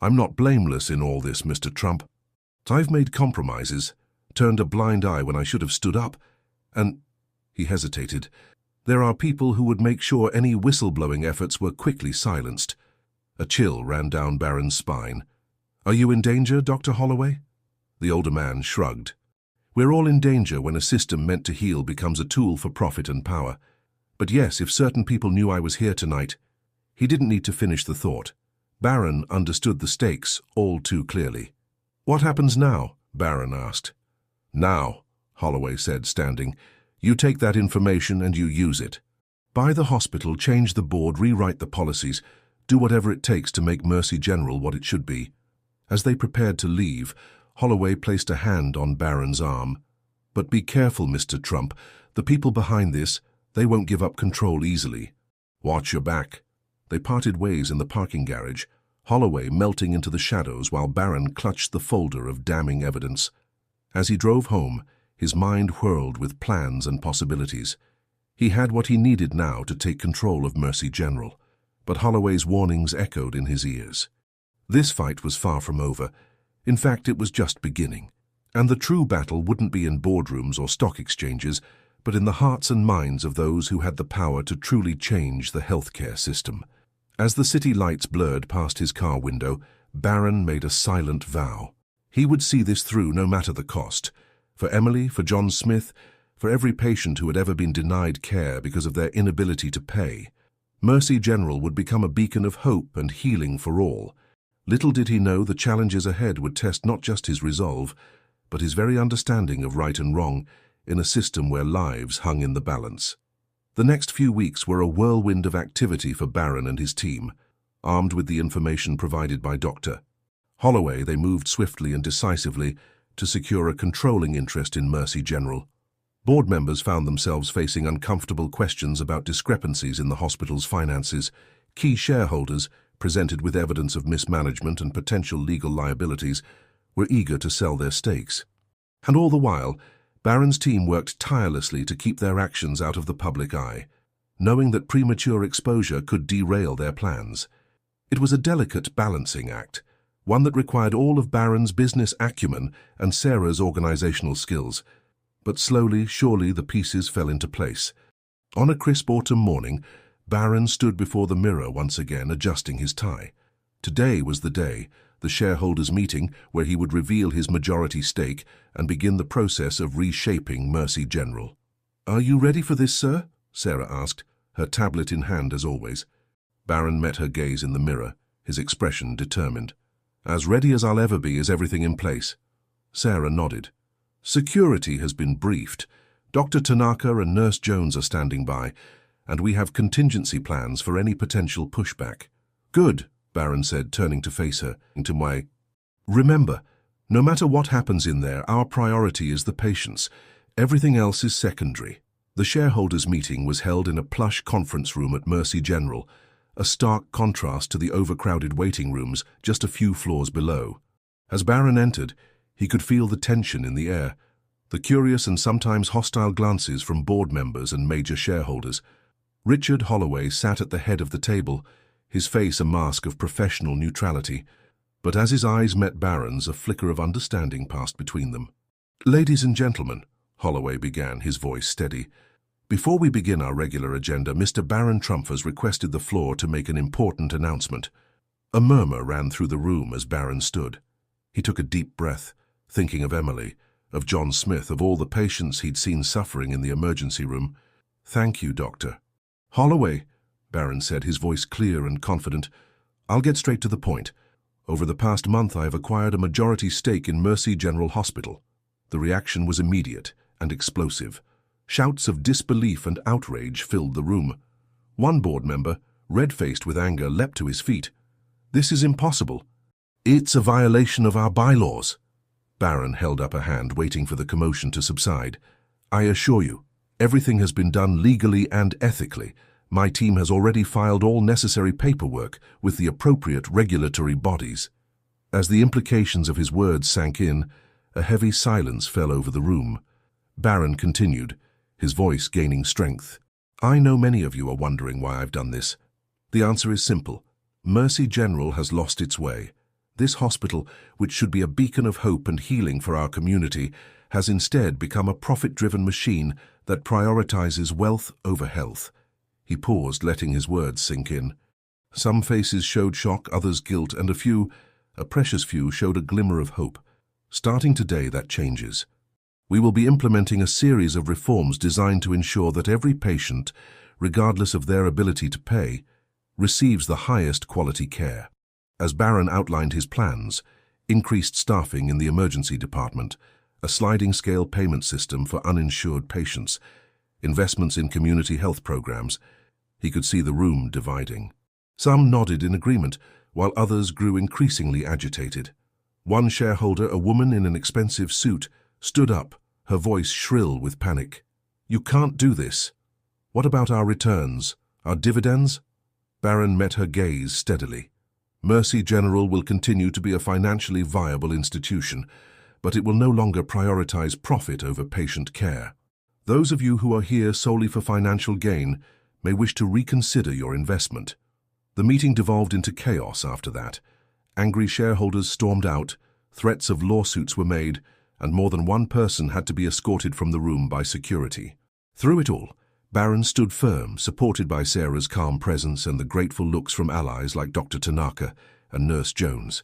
I'm not blameless in all this, Mr. Trump. I've made compromises, turned a blind eye when I should have stood up, and, he hesitated, there are people who would make sure any whistleblowing efforts were quickly silenced. A chill ran down Barron's spine. Are you in danger, Dr. Holloway? The older man shrugged. We're all in danger when a system meant to heal becomes a tool for profit and power. But yes, if certain people knew I was here tonight. He didn't need to finish the thought. Barron understood the stakes all too clearly. What happens now? Barron asked. Now, Holloway said, standing, you take that information and you use it. Buy the hospital, change the board, rewrite the policies, do whatever it takes to make Mercy General what it should be. As they prepared to leave, Holloway placed a hand on Barron's arm. But be careful, Mr. Trump. The people behind this, they won't give up control easily. Watch your back. They parted ways in the parking garage, Holloway melting into the shadows while Barron clutched the folder of damning evidence. As he drove home, his mind whirled with plans and possibilities. He had what he needed now to take control of Mercy General, but Holloway's warnings echoed in his ears. This fight was far from over. In fact, it was just beginning. And the true battle wouldn't be in boardrooms or stock exchanges, but in the hearts and minds of those who had the power to truly change the healthcare system. As the city lights blurred past his car window, Barron made a silent vow. He would see this through no matter the cost. For Emily, for John Smith, for every patient who had ever been denied care because of their inability to pay. Mercy General would become a beacon of hope and healing for all. Little did he know the challenges ahead would test not just his resolve, but his very understanding of right and wrong in a system where lives hung in the balance. The next few weeks were a whirlwind of activity for Barron and his team. Armed with the information provided by Dr. Holloway, they moved swiftly and decisively to secure a controlling interest in Mercy General. Board members found themselves facing uncomfortable questions about discrepancies in the hospital's finances. Key shareholders, presented with evidence of mismanagement and potential legal liabilities, were eager to sell their stakes. And all the while, Barron's team worked tirelessly to keep their actions out of the public eye, knowing that premature exposure could derail their plans. It was a delicate balancing act, one that required all of Barron's business acumen and Sarah's organizational skills. But slowly, surely, the pieces fell into place. On a crisp autumn morning, Barron stood before the mirror once again, adjusting his tie. Today was the day, the shareholders' meeting, where he would reveal his majority stake and begin the process of reshaping Mercy General. "Are you ready for this, sir?" Sarah asked, her tablet in hand as always. Barron met her gaze in the mirror, his expression determined. "As ready as I'll ever be. Is everything in place?" Sarah nodded. "Security has been briefed. Dr. Tanaka and Nurse Jones are standing by, and we have contingency plans for any potential pushback." "Good," Barron said, turning to face her. Remember, no matter what happens in there, our priority is the patients. Everything else is secondary." The shareholders' meeting was held in a plush conference room at Mercy General, a stark contrast to the overcrowded waiting rooms just a few floors below. As Barron entered, he could feel the tension in the air, the curious and sometimes hostile glances from board members and major shareholders. Richard Holloway sat at the head of the table, his face a mask of professional neutrality, but as his eyes met Barron's, a flicker of understanding passed between them. "Ladies and gentlemen," Holloway began, his voice steady, "before we begin our regular agenda, Mr. Barron Trump has requested the floor to make an important announcement." A murmur ran through the room as Barron stood. He took a deep breath, thinking of Emily, of John Smith, of all the patients he'd seen suffering in the emergency room. "Thank you, Doctor." "Holloway," Barron said, his voice clear and confident, "I'll get straight to the point. Over the past month I have acquired a majority stake in Mercy General Hospital." The reaction was immediate and explosive. Shouts of disbelief and outrage filled the room. One board member, red-faced with anger, leapt to his feet. "This is impossible. It's a violation of our bylaws." Barron held up a hand, waiting for the commotion to subside. "I assure you, everything has been done legally and ethically. My team has already filed all necessary paperwork with the appropriate regulatory bodies." As the implications of his words sank in, a heavy silence fell over the room. Barron continued, his voice gaining strength. "I know many of you are wondering why I've done this. The answer is simple. Mercy General has lost its way. This hospital, which should be a beacon of hope and healing for our community, has instead become a profit-driven machine that prioritizes wealth over health." He paused, letting his words sink in. Some faces showed shock, others guilt, and a precious few, showed a glimmer of hope. "Starting today, that changes. We will be implementing a series of reforms designed to ensure that every patient, regardless of their ability to pay, receives the highest quality care." As Barron outlined his plans, increased staffing in the emergency department, a sliding-scale payment system for uninsured patients, investments in community health programs, he could see the room dividing. Some nodded in agreement, while others grew increasingly agitated. One shareholder, a woman in an expensive suit, stood up, her voice shrill with panic. "You can't do this. What about our returns, our dividends?" Barron met her gaze steadily. "Mercy General will continue to be a financially viable institution, but it will no longer prioritize profit over patient care. Those of you who are here solely for financial gain may wish to reconsider your investment." The meeting devolved into chaos after that. Angry shareholders stormed out, threats of lawsuits were made, and more than one person had to be escorted from the room by security. Through it all, Barron stood firm, supported by Sarah's calm presence and the grateful looks from allies like Dr. Tanaka and Nurse Jones.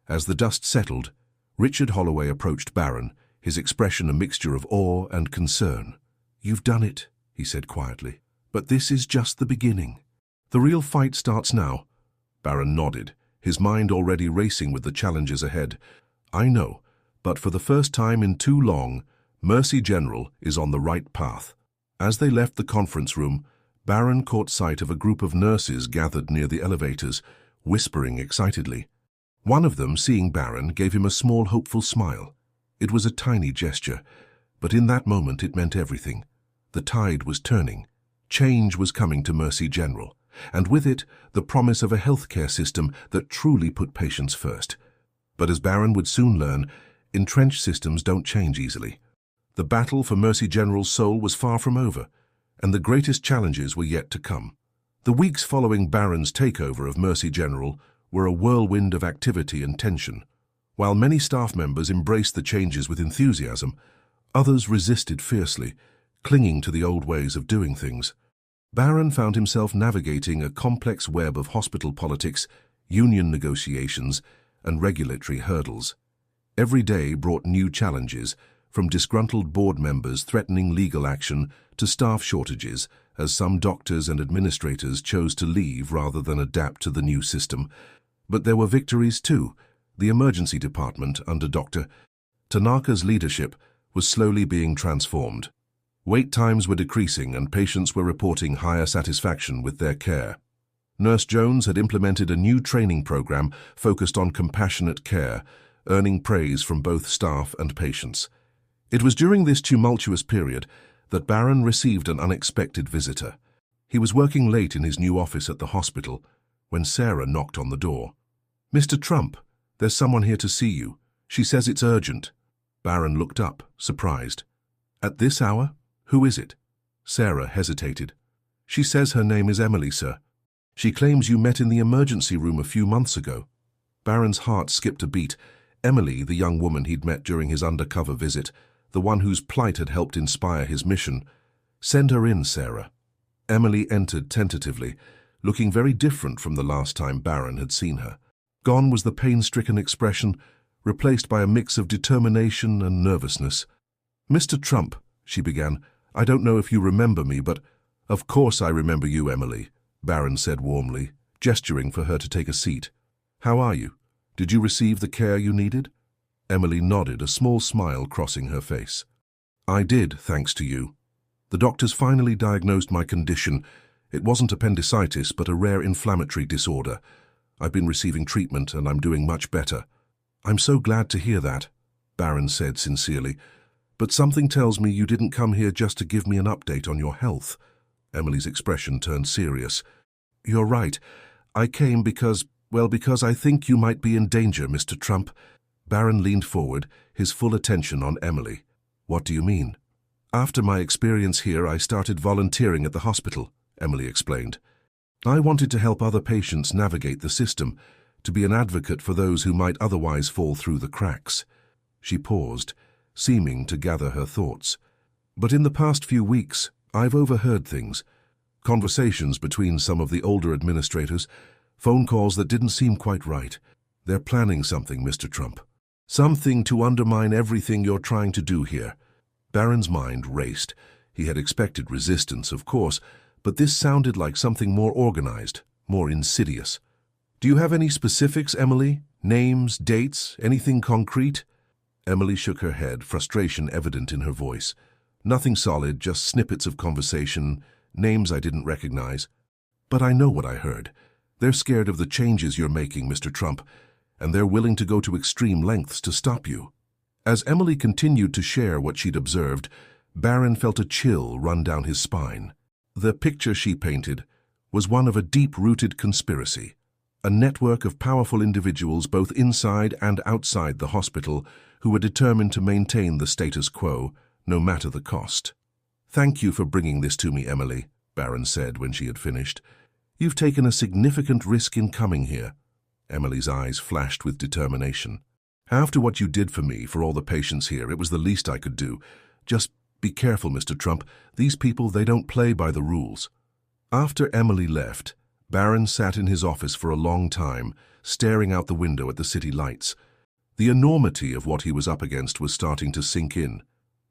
As the dust settled, Richard Holloway approached Barron, his expression a mixture of awe and concern. "You've done it," he said quietly, "but this is just the beginning. The real fight starts now." Barron nodded, his mind already racing with the challenges ahead. "I know, but for the first time in too long, Mercy General is on the right path." As they left the conference room, Barron caught sight of a group of nurses gathered near the elevators, whispering excitedly. One of them, seeing Barron, gave him a small, hopeful smile. It was a tiny gesture, but in that moment it meant everything. The tide was turning. Change was coming to Mercy General, and with it, the promise of a healthcare system that truly put patients first. But as Barron would soon learn, entrenched systems don't change easily. The battle for Mercy General's soul was far from over, and the greatest challenges were yet to come. The weeks following Barron's takeover of Mercy General were a whirlwind of activity and tension. While many staff members embraced the changes with enthusiasm, others resisted fiercely, clinging to the old ways of doing things. Barron found himself navigating a complex web of hospital politics, union negotiations, and regulatory hurdles. Every day brought new challenges, from disgruntled board members threatening legal action to staff shortages, as some doctors and administrators chose to leave rather than adapt to the new system. But there were victories too. The emergency department, under Dr. Tanaka's leadership, was slowly being transformed. Wait times were decreasing and patients were reporting higher satisfaction with their care. Nurse Jones had implemented a new training program focused on compassionate care, earning praise from both staff and patients. It was during this tumultuous period that Barron received an unexpected visitor. He was working late in his new office at the hospital when Sarah knocked on the door. "Mr. Trump, there's someone here to see you. She says it's urgent." Barron looked up, surprised. "At this hour? Who is it?" Sarah hesitated. "She says her name is Emily, sir. She claims you met in the emergency room a few months ago." Barron's heart skipped a beat. Emily, the young woman he'd met during his undercover visit, the one whose plight had helped inspire his mission. "Send her in, Sarah." Emily entered tentatively, looking very different from the last time Barron had seen her. Gone was the pain-stricken expression, replaced by a mix of determination and nervousness. "Mr. Trump," she began, "I don't know if you remember me, but—" "Of course I remember you, Emily," Barron said warmly, gesturing for her to take a seat. "How are you? Did you receive the care you needed?" Emily nodded, a small smile crossing her face. "I did, thanks to you. The doctors finally diagnosed my condition. It wasn't appendicitis, but a rare inflammatory disorder. I've been receiving treatment and I'm doing much better." "I'm so glad to hear that," Barron said sincerely. "But something tells me you didn't come here just to give me an update on your health." Emily's expression turned serious. "You're right. I came because I think you might be in danger, Mr. Trump." Barron leaned forward, his full attention on Emily. "What do you mean?" "After my experience here, I started volunteering at the hospital," Emily explained. "I wanted to help other patients navigate the system, to be an advocate for those who might otherwise fall through the cracks." She paused, seeming to gather her thoughts. "But in the past few weeks, I've overheard things. Conversations between some of the older administrators, phone calls that didn't seem quite right. They're planning something, Mr. Trump. Something to undermine everything you're trying to do here." Barron's mind raced. He had expected resistance, of course, but this sounded like something more organized, more insidious. "Do you have any specifics, Emily? Names, dates, anything concrete?" Emily shook her head, frustration evident in her voice. "Nothing solid, just snippets of conversation, names I didn't recognize. But I know what I heard. They're scared of the changes you're making, Mr. Trump, and they're willing to go to extreme lengths to stop you." As Emily continued to share what she'd observed, Barron felt a chill run down his spine. The picture she painted was one of a deep-rooted conspiracy, a network of powerful individuals both inside and outside the hospital who were determined to maintain the status quo, no matter the cost. "Thank you for bringing this to me, Emily," Barron said when she had finished. "You've taken a significant risk in coming here." Emily's eyes flashed with determination. "After what you did for me, for all the patients here, it was the least I could do. Just be careful, Mr. Trump. These people, they don't play by the rules." After Emily left, Barron sat in his office for a long time, staring out the window at the city lights. The enormity of what he was up against was starting to sink in.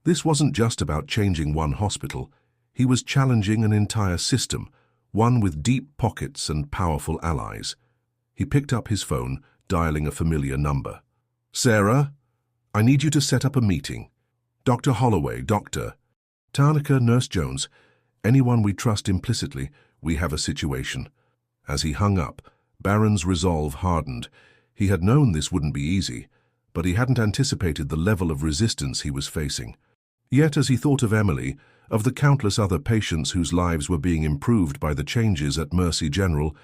This wasn't just about changing one hospital. He was challenging an entire system, one with deep pockets and powerful allies. He picked up his phone, dialing a familiar number. "Sarah, I need you to set up a meeting. Dr. Holloway, Dr. Tarnaker, Nurse Jones, anyone we trust implicitly, we have a situation." As he hung up, Barron's resolve hardened. He had known this wouldn't be easy, but he hadn't anticipated the level of resistance he was facing. Yet as he thought of Emily, of the countless other patients whose lives were being improved by the changes at Mercy General,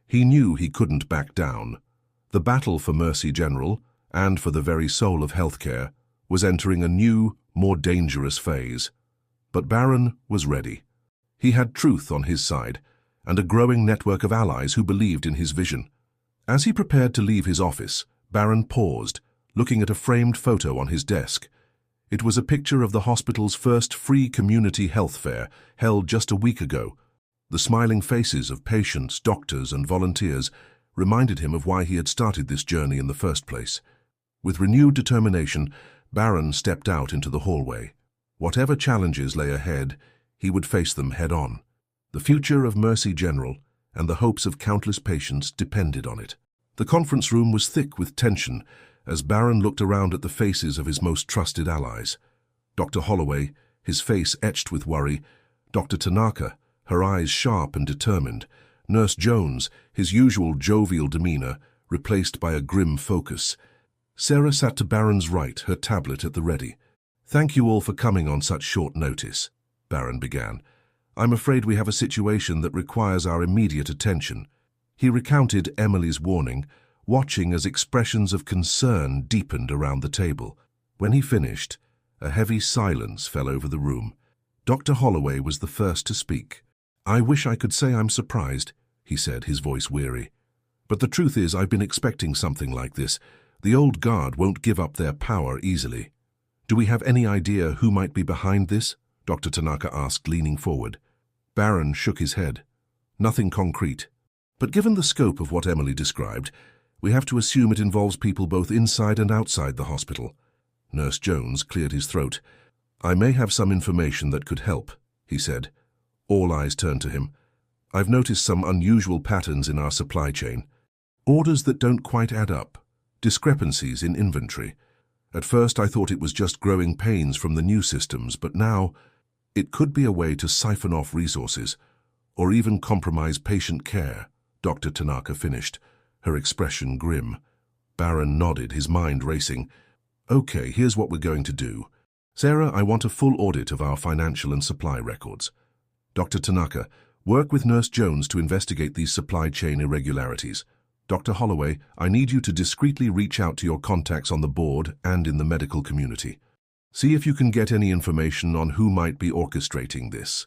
he knew he couldn't back down. The battle for Mercy General, and for the very soul of healthcare, was entering a new, more dangerous phase. But Barron was ready. He had truth on his side, and a growing network of allies who believed in his vision. As he prepared to leave his office, Barron paused, looking at a framed photo on his desk. It was a picture of the hospital's first free community health fair, held just a week ago. The smiling faces of patients, doctors, and volunteers reminded him of why he had started this journey in the first place. With renewed determination, Barron stepped out into the hallway. Whatever challenges lay ahead, he would face them head-on. The future of Mercy General and the hopes of countless patients depended on it. The conference room was thick with tension as Barron looked around at the faces of his most trusted allies. Dr. Holloway, his face etched with worry, Dr. Tanaka, her eyes sharp and determined, Nurse Jones, his usual jovial demeanor, replaced by a grim focus. Sarah sat to Barron's right, her tablet at the ready. "Thank you all for coming on such short notice," Barron began. "I'm afraid we have a situation that requires our immediate attention." He recounted Emily's warning, watching as expressions of concern deepened around the table. When he finished, a heavy silence fell over the room. Dr. Holloway was the first to speak. "I wish I could say I'm surprised," he said, his voice weary. "But the truth is I've been expecting something like this. The old guard won't give up their power easily." "Do we have any idea who might be behind this?" Dr. Tanaka asked, leaning forward. Barron shook his head. "Nothing concrete. But given the scope of what Emily described, We have to assume it involves people both inside and outside the hospital. Nurse Jones cleared his throat. I may have some information that could help, he said. All eyes turned to him. I've noticed some unusual patterns in our supply chain. Orders that don't quite add up. Discrepancies in inventory. At first I thought it was just growing pains from the new systems, but now it could be a way to siphon off resources, or even compromise patient care, Dr. Tanaka finished, her expression grim. Barron nodded, his mind racing. Okay, here's what we're going to do. Sarah, I want a full audit of our financial and supply records. Dr. Tanaka, work with Nurse Jones to investigate these supply chain irregularities. Dr. Holloway, I need you to discreetly reach out to your contacts on the board and in the medical community. See if you can get any information on who might be orchestrating this.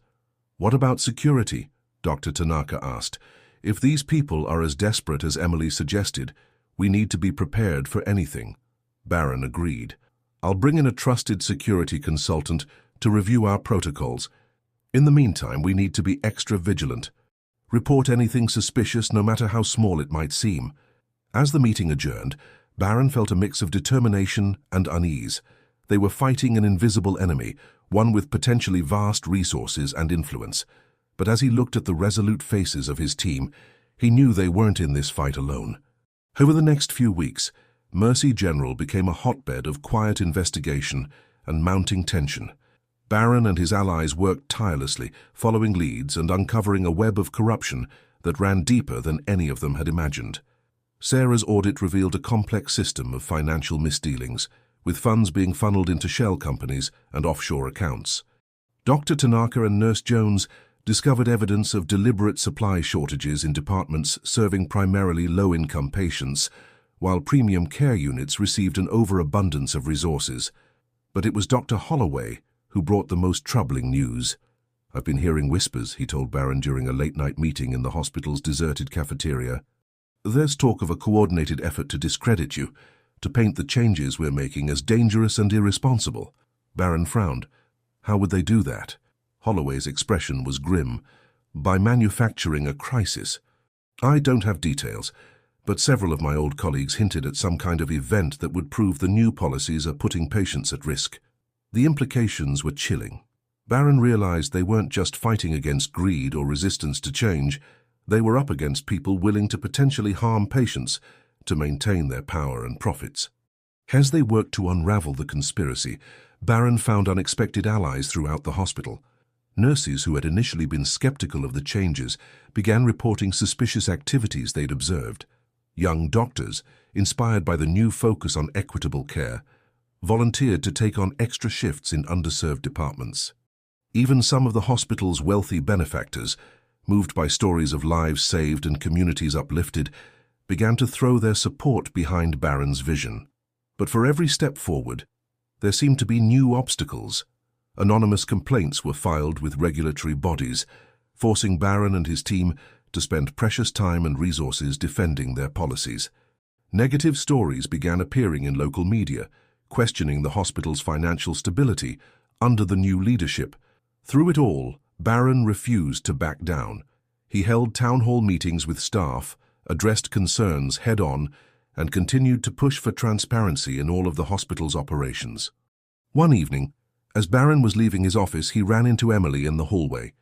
What about security? Dr. Tanaka asked. If these people are as desperate as Emily suggested, we need to be prepared for anything. Barron agreed. I'll bring in a trusted security consultant to review our protocols. In the meantime, we need to be extra vigilant. Report anything suspicious, no matter how small it might seem. As the meeting adjourned, Barron felt a mix of determination and unease. They were fighting an invisible enemy, one with potentially vast resources and influence. But as he looked at the resolute faces of his team, he knew they weren't in this fight alone. Over the next few weeks, Mercy General became a hotbed of quiet investigation and mounting tension. Barron and his allies worked tirelessly, following leads and uncovering a web of corruption that ran deeper than any of them had imagined. Sarah's audit revealed a complex system of financial misdealings, with funds being funneled into shell companies and offshore accounts. Dr. Tanaka and Nurse Jones discovered evidence of deliberate supply shortages in departments serving primarily low-income patients, while premium care units received an overabundance of resources. But it was Dr. Holloway who brought the most troubling news. I've been hearing whispers, he told Barron during a late-night meeting in the hospital's deserted cafeteria. There's talk of a coordinated effort to discredit you, to paint the changes we're making as dangerous and irresponsible. Barron frowned. How would they do that? Holloway's expression was grim. By manufacturing a crisis. I don't have details, but several of my old colleagues hinted at some kind of event that would prove the new policies are putting patients at risk. The implications were chilling. Barron realized they weren't just fighting against greed or resistance to change. They were up against people willing to potentially harm patients to maintain their power and profits. As they worked to unravel the conspiracy, Barron found unexpected allies throughout the hospital. Nurses who had initially been skeptical of the changes began reporting suspicious activities they'd observed. Young doctors, inspired by the new focus on equitable care, volunteered to take on extra shifts in underserved departments. Even some of the hospital's wealthy benefactors, moved by stories of lives saved and communities uplifted, began to throw their support behind Barron's vision. But for every step forward, there seemed to be new obstacles. Anonymous complaints were filed with regulatory bodies, forcing Barron and his team to spend precious time and resources defending their policies. Negative stories began appearing in local media, questioning the hospital's financial stability under the new leadership. Through it all, Barron refused to back down. He held town hall meetings with staff, addressed concerns head-on, and continued to push for transparency in all of the hospital's operations. One evening, as Barron was leaving his office, he ran into Emily in the hallway.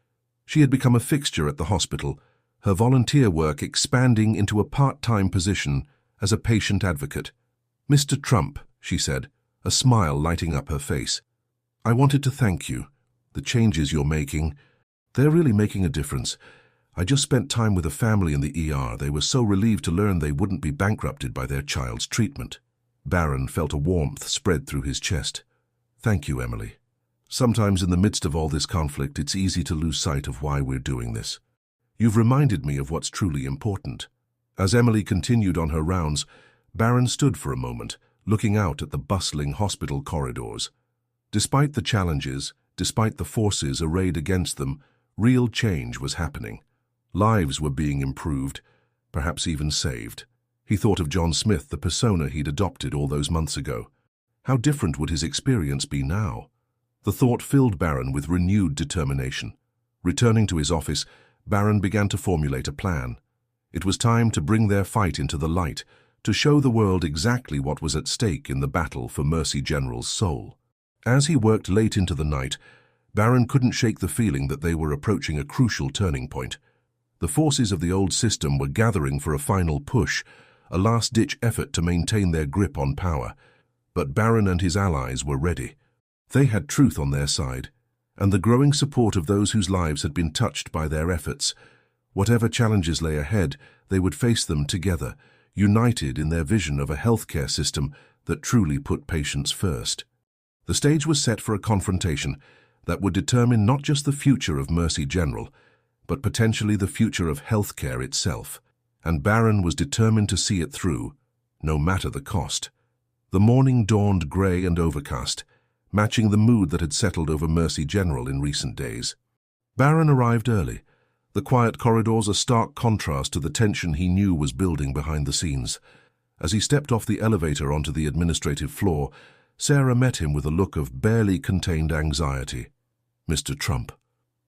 She had become a fixture at the hospital, her volunteer work expanding into a part-time position as a patient advocate. "Mr. Trump," she said, a smile lighting up her face. "I wanted to thank you. The changes you're making, they're really making a difference. I just spent time with a family in the ER. They were so relieved to learn they wouldn't be bankrupted by their child's treatment." Barron felt a warmth spread through his chest. "Thank you, Emily. Sometimes in the midst of all this conflict, it's easy to lose sight of why we're doing this. You've reminded me of what's truly important." As Emily continued on her rounds, Barron stood for a moment, looking out at the bustling hospital corridors. Despite the challenges, despite the forces arrayed against them, real change was happening. Lives were being improved, perhaps even saved. He thought of John Smith, the persona he'd adopted all those months ago. How different would his experience be now? The thought filled Barron with renewed determination. Returning to his office, Barron began to formulate a plan. It was time to bring their fight into the light, to show the world exactly what was at stake in the battle for Mercy General's soul. As he worked late into the night, Barron couldn't shake the feeling that they were approaching a crucial turning point. The forces of the old system were gathering for a final push, a last-ditch effort to maintain their grip on power. But Barron and his allies were ready. They had truth on their side, and the growing support of those whose lives had been touched by their efforts. Whatever challenges lay ahead, they would face them together, united in their vision of a healthcare system that truly put patients first. The stage was set for a confrontation that would determine not just the future of Mercy General, but potentially the future of healthcare itself. And Barron was determined to see it through, no matter the cost. The morning dawned grey and overcast, matching the mood that had settled over Mercy General in recent days. Barron arrived early, the quiet corridors a stark contrast to the tension he knew was building behind the scenes. As he stepped off the elevator onto the administrative floor, Sarah met him with a look of barely contained anxiety. "Mr. Trump,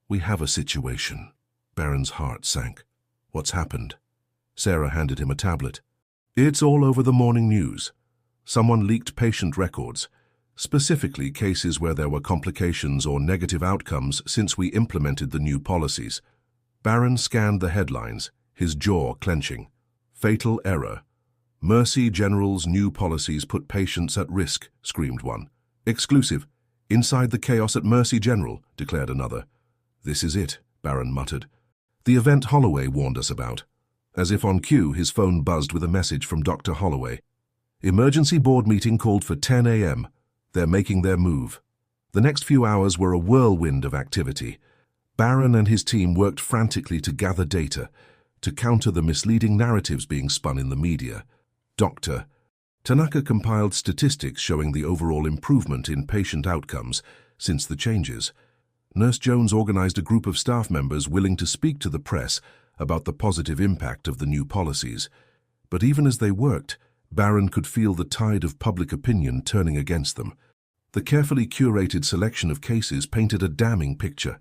we have a situation." Barron's heart sank. "What's happened?" Sarah handed him a tablet. "It's all over the morning news. Someone leaked patient records, specifically cases where there were complications or negative outcomes since we implemented the new policies." Barron scanned the headlines, his jaw clenching. "Fatal error. Mercy General's new policies put patients at risk," screamed one. "Exclusive. Inside the chaos at Mercy General," declared another. "This is it," Barron muttered. "The event Holloway warned us about." As if on cue, his phone buzzed with a message from Dr. Holloway. "Emergency board meeting called for 10 a.m. They're making their move." The next few hours were a whirlwind of activity. Barron and his team worked frantically to gather data, to counter the misleading narratives being spun in the media. Dr. Tanaka compiled statistics showing the overall improvement in patient outcomes since the changes. Nurse Jones organized a group of staff members willing to speak to the press about the positive impact of the new policies. But even as they worked, Barron could feel the tide of public opinion turning against them. The carefully curated selection of cases painted a damning picture,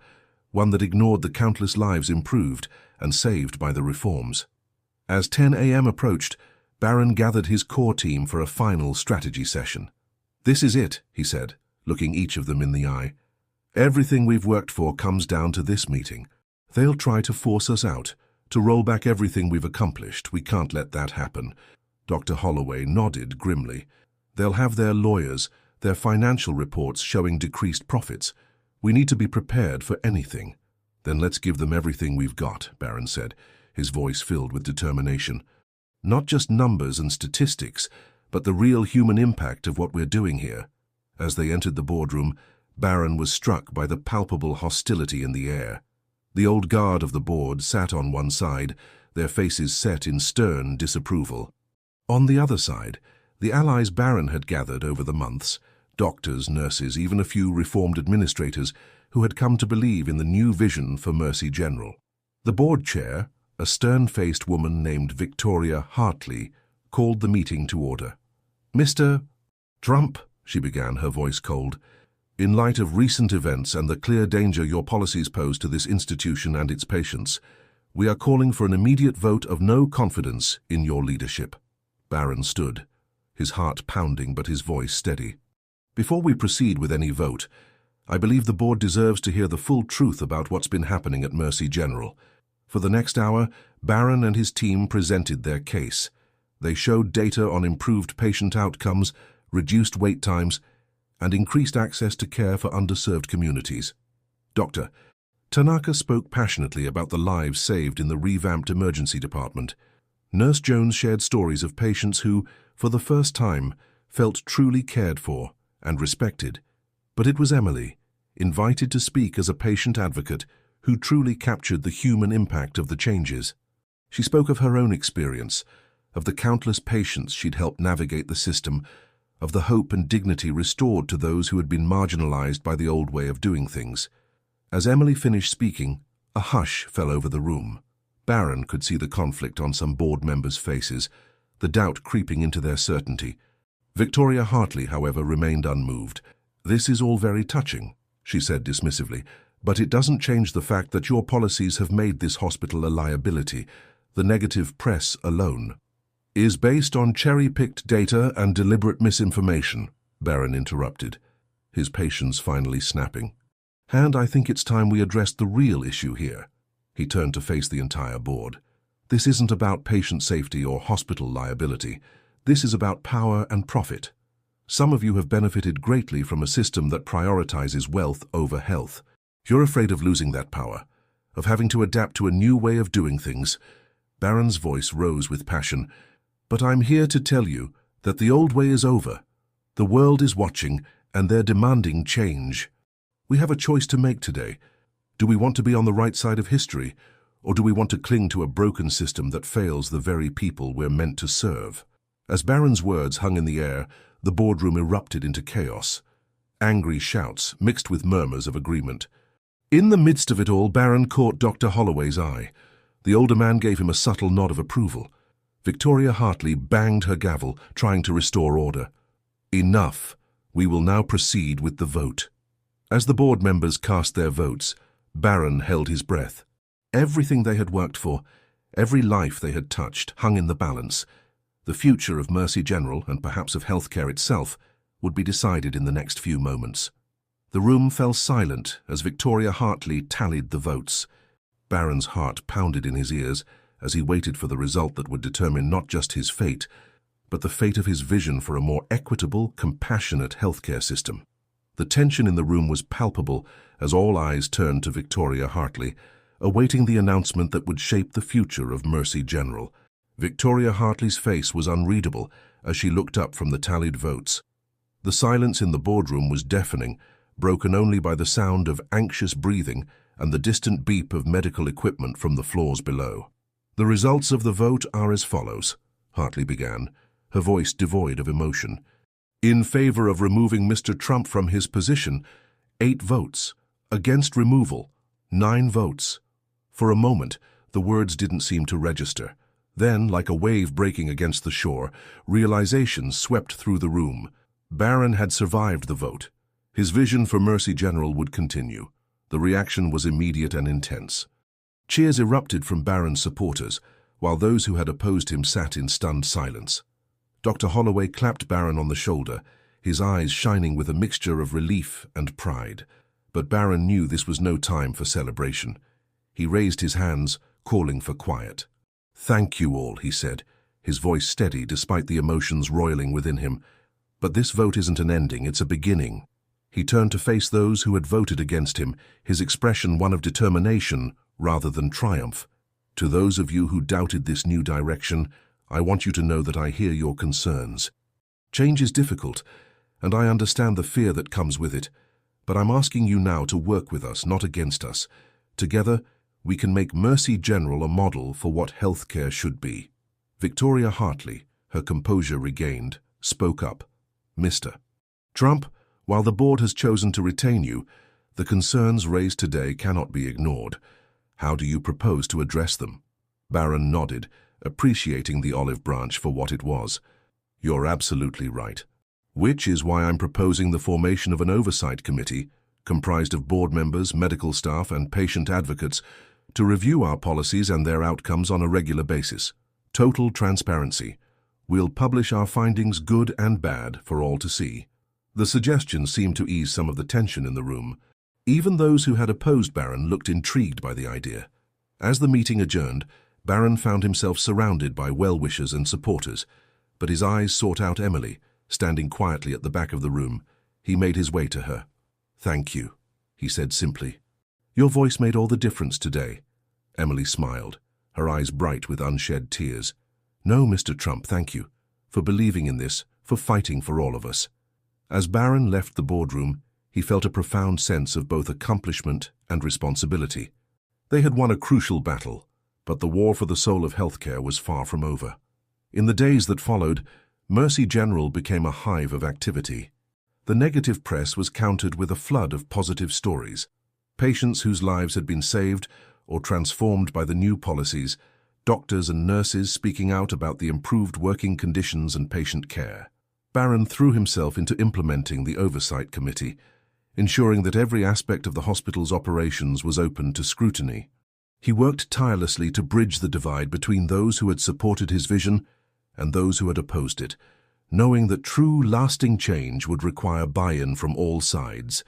one that ignored the countless lives improved and saved by the reforms. As 10 a.m. approached, Barron gathered his core team for a final strategy session. "This is it," he said, looking each of them in the eye. "Everything we've worked for comes down to this meeting. They'll try to force us out, to roll back everything we've accomplished. We can't let that happen." Dr. Holloway nodded grimly. "They'll have their lawyers, their financial reports showing decreased profits. We need to be prepared for anything." "Then let's give them everything we've got," Barron said, his voice filled with determination. "Not just numbers and statistics, but the real human impact of what we're doing here." As they entered the boardroom, Barron was struck by the palpable hostility in the air. The old guard of the board sat on one side, their faces set in stern disapproval. On the other side, the allies Barron had gathered over the months, doctors, nurses, even a few reformed administrators who had come to believe in the new vision for Mercy General. The board chair, a stern-faced woman named Victoria Hartley, called the meeting to order. "Mr. Trump," she began, her voice cold, "in light of recent events and the clear danger your policies pose to this institution and its patients, we are calling for an immediate vote of no confidence in your leadership." Barron stood, his heart pounding but his voice steady. "Before we proceed with any vote, I believe the board deserves to hear the full truth about what's been happening at Mercy General." For the next hour, Barron and his team presented their case. They showed data on improved patient outcomes, reduced wait times, and increased access to care for underserved communities. Dr. Tanaka spoke passionately about the lives saved in the revamped emergency department. Nurse Jones shared stories of patients who, for the first time, felt truly cared for and respected. But it was Emily, invited to speak as a patient advocate, who truly captured the human impact of the changes. She spoke of her own experience, of the countless patients she'd helped navigate the system, of the hope and dignity restored to those who had been marginalized by the old way of doing things. As Emily finished speaking, a hush fell over the room. Barron could see the conflict on some board members' faces, the doubt creeping into their certainty. Victoria Hartley, however, remained unmoved. "This is all very touching," she said dismissively, "but it doesn't change the fact that your policies have made this hospital a liability, the negative press alone." is based on cherry-picked data and deliberate misinformation, Barron interrupted, his patience finally snapping. And I think it's time we addressed the real issue here. He turned to face the entire board. This isn't about patient safety or hospital liability. This is about power and profit. Some of you have benefited greatly from a system that prioritizes wealth over health. You're afraid of losing that power, of having to adapt to a new way of doing things. Barron's voice rose with passion. But I'm here to tell you that the old way is over. The world is watching, and they're demanding change. We have a choice to make today. Do we want to be on the right side of history, or do we want to cling to a broken system that fails the very people we're meant to serve? As Barron's words hung in the air, the boardroom erupted into chaos. Angry shouts mixed with murmurs of agreement. In the midst of it all, Barron caught Dr. Holloway's eye. The older man gave him a subtle nod of approval. Victoria Hartley banged her gavel, trying to restore order. Enough. We will now proceed with the vote. As the board members cast their votes, Barron held his breath. Everything they had worked for, every life they had touched, hung in the balance. The future of Mercy General, and perhaps of healthcare itself, would be decided in the next few moments. The room fell silent as Victoria Hartley tallied the votes. Barron's heart pounded in his ears as he waited for the result that would determine not just his fate, but the fate of his vision for a more equitable, compassionate healthcare system. The tension in the room was palpable as all eyes turned to Victoria Hartley, awaiting the announcement that would shape the future of Mercy General. Victoria Hartley's face was unreadable as she looked up from the tallied votes. The silence in the boardroom was deafening, broken only by the sound of anxious breathing and the distant beep of medical equipment from the floors below. The results of the vote are as follows, Hartley began, her voice devoid of emotion. In favor of removing Mr. Trump from his position, 8 votes. Against removal, 9 votes. For a moment, the words didn't seem to register. Then, like a wave breaking against the shore, realization swept through the room. Barron had survived the vote. His vision for Mercy General would continue. The reaction was immediate and intense. Cheers erupted from Barron's supporters, while those who had opposed him sat in stunned silence. Dr. Holloway clapped Barron on the shoulder, his eyes shining with a mixture of relief and pride. But Barron knew this was no time for celebration. He raised his hands, calling for quiet. "Thank you all," he said, his voice steady despite the emotions roiling within him. "But this vote isn't an ending, it's a beginning." He turned to face those who had voted against him, his expression one of determination rather than triumph. "To those of you who doubted this new direction, I want you to know that I hear your concerns. Change is difficult, and I understand the fear that comes with it, but I'm asking you now to work with us, not against us. Together, we can make Mercy General a model for what healthcare should be." Victoria Hartley, her composure regained, spoke up. "Mr. Trump, while the board has chosen to retain you, the concerns raised today cannot be ignored. How do you propose to address them?" Barron nodded, appreciating the olive branch for what it was. "You're absolutely right. Which is why I'm proposing the formation of an oversight committee, comprised of board members, medical staff, and patient advocates, to review our policies and their outcomes on a regular basis. Total transparency. We'll publish our findings, good and bad, for all to see." The suggestion seemed to ease some of the tension in the room. Even those who had opposed Barron looked intrigued by the idea. As the meeting adjourned, Barron found himself surrounded by well-wishers and supporters, but his eyes sought out Emily, standing quietly at the back of the room. He made his way to her. "Thank you," he said simply. "Your voice made all the difference today." Emily smiled, her eyes bright with unshed tears. "No, Mr. Trump, thank you, for believing in this, for fighting for all of us." As Barron left the boardroom, he felt a profound sense of both accomplishment and responsibility. They had won a crucial battle, but the war for the soul of healthcare was far from over. In the days that followed, Mercy General became a hive of activity. The negative press was countered with a flood of positive stories. Patients whose lives had been saved or transformed by the new policies, doctors and nurses speaking out about the improved working conditions and patient care. Barron threw himself into implementing the Oversight Committee, ensuring that every aspect of the hospital's operations was open to scrutiny. He worked tirelessly to bridge the divide between those who had supported his vision and those who had opposed it, knowing that true, lasting change would require buy-in from all sides.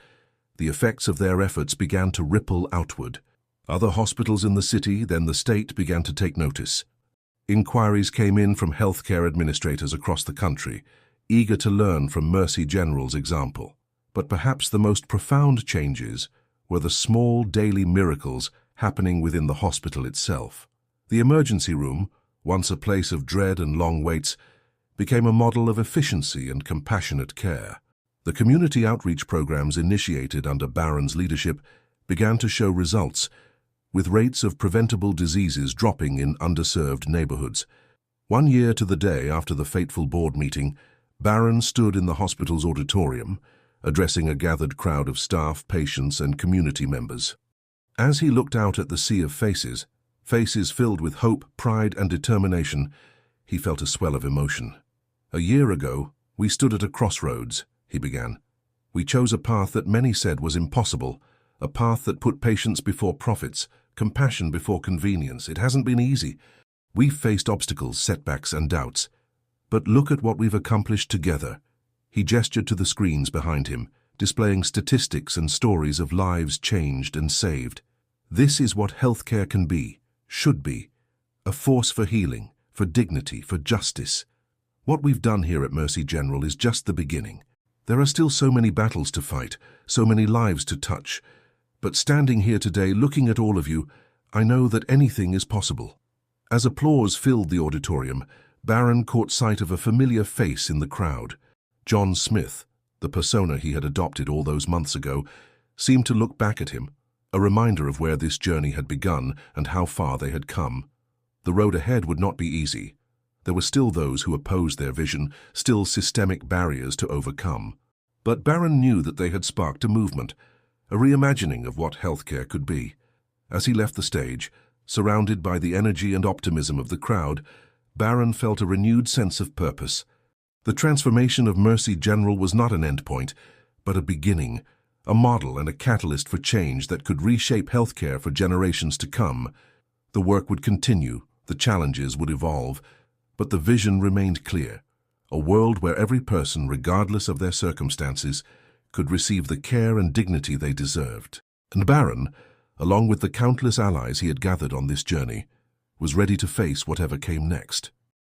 The effects of their efforts began to ripple outward. Other hospitals in the city, then the state, began to take notice. Inquiries came in from healthcare administrators across the country, eager to learn from Mercy General's example. But perhaps the most profound changes were the small daily miracles happening within the hospital itself. The emergency room, once a place of dread and long waits, became a model of efficiency and compassionate care. The community outreach programs initiated under Barron's leadership began to show results, with rates of preventable diseases dropping in underserved neighborhoods. 1 year to the day after the fateful board meeting, Barron stood in the hospital's auditorium, addressing a gathered crowd of staff, patients, and community members. As he looked out at the sea of faces, faces filled with hope, pride, and determination, he felt a swell of emotion. "A year ago, we stood at a crossroads," he began. "We chose a path that many said was impossible, a path that put patients before profits, compassion before convenience. It hasn't been easy. We've faced obstacles, setbacks, and doubts. But look at what we've accomplished together." He gestured to the screens behind him, displaying statistics and stories of lives changed and saved. This is what healthcare can be, should be, a force for healing, for dignity, for justice. What we've done here at Mercy General is just the beginning. There are still so many battles to fight, so many lives to touch. But standing here today, looking at all of you, I know that anything is possible. As applause filled the auditorium, Barron caught sight of a familiar face in the crowd. John Smith, the persona he had adopted all those months ago, seemed to look back at him, a reminder of where this journey had begun and how far they had come. The road ahead would not be easy. There were still those who opposed their vision, still systemic barriers to overcome. But Barron knew that they had sparked a movement, a reimagining of what healthcare could be. As he left the stage, surrounded by the energy and optimism of the crowd, Barron felt a renewed sense of purpose. The transformation of Mercy General was not an endpoint, but a beginning, a model and a catalyst for change that could reshape healthcare for generations to come. The work would continue, the challenges would evolve, but the vision remained clear: a world where every person, regardless of their circumstances, could receive the care and dignity they deserved. And Barron, along with the countless allies he had gathered on this journey, was ready to face whatever came next.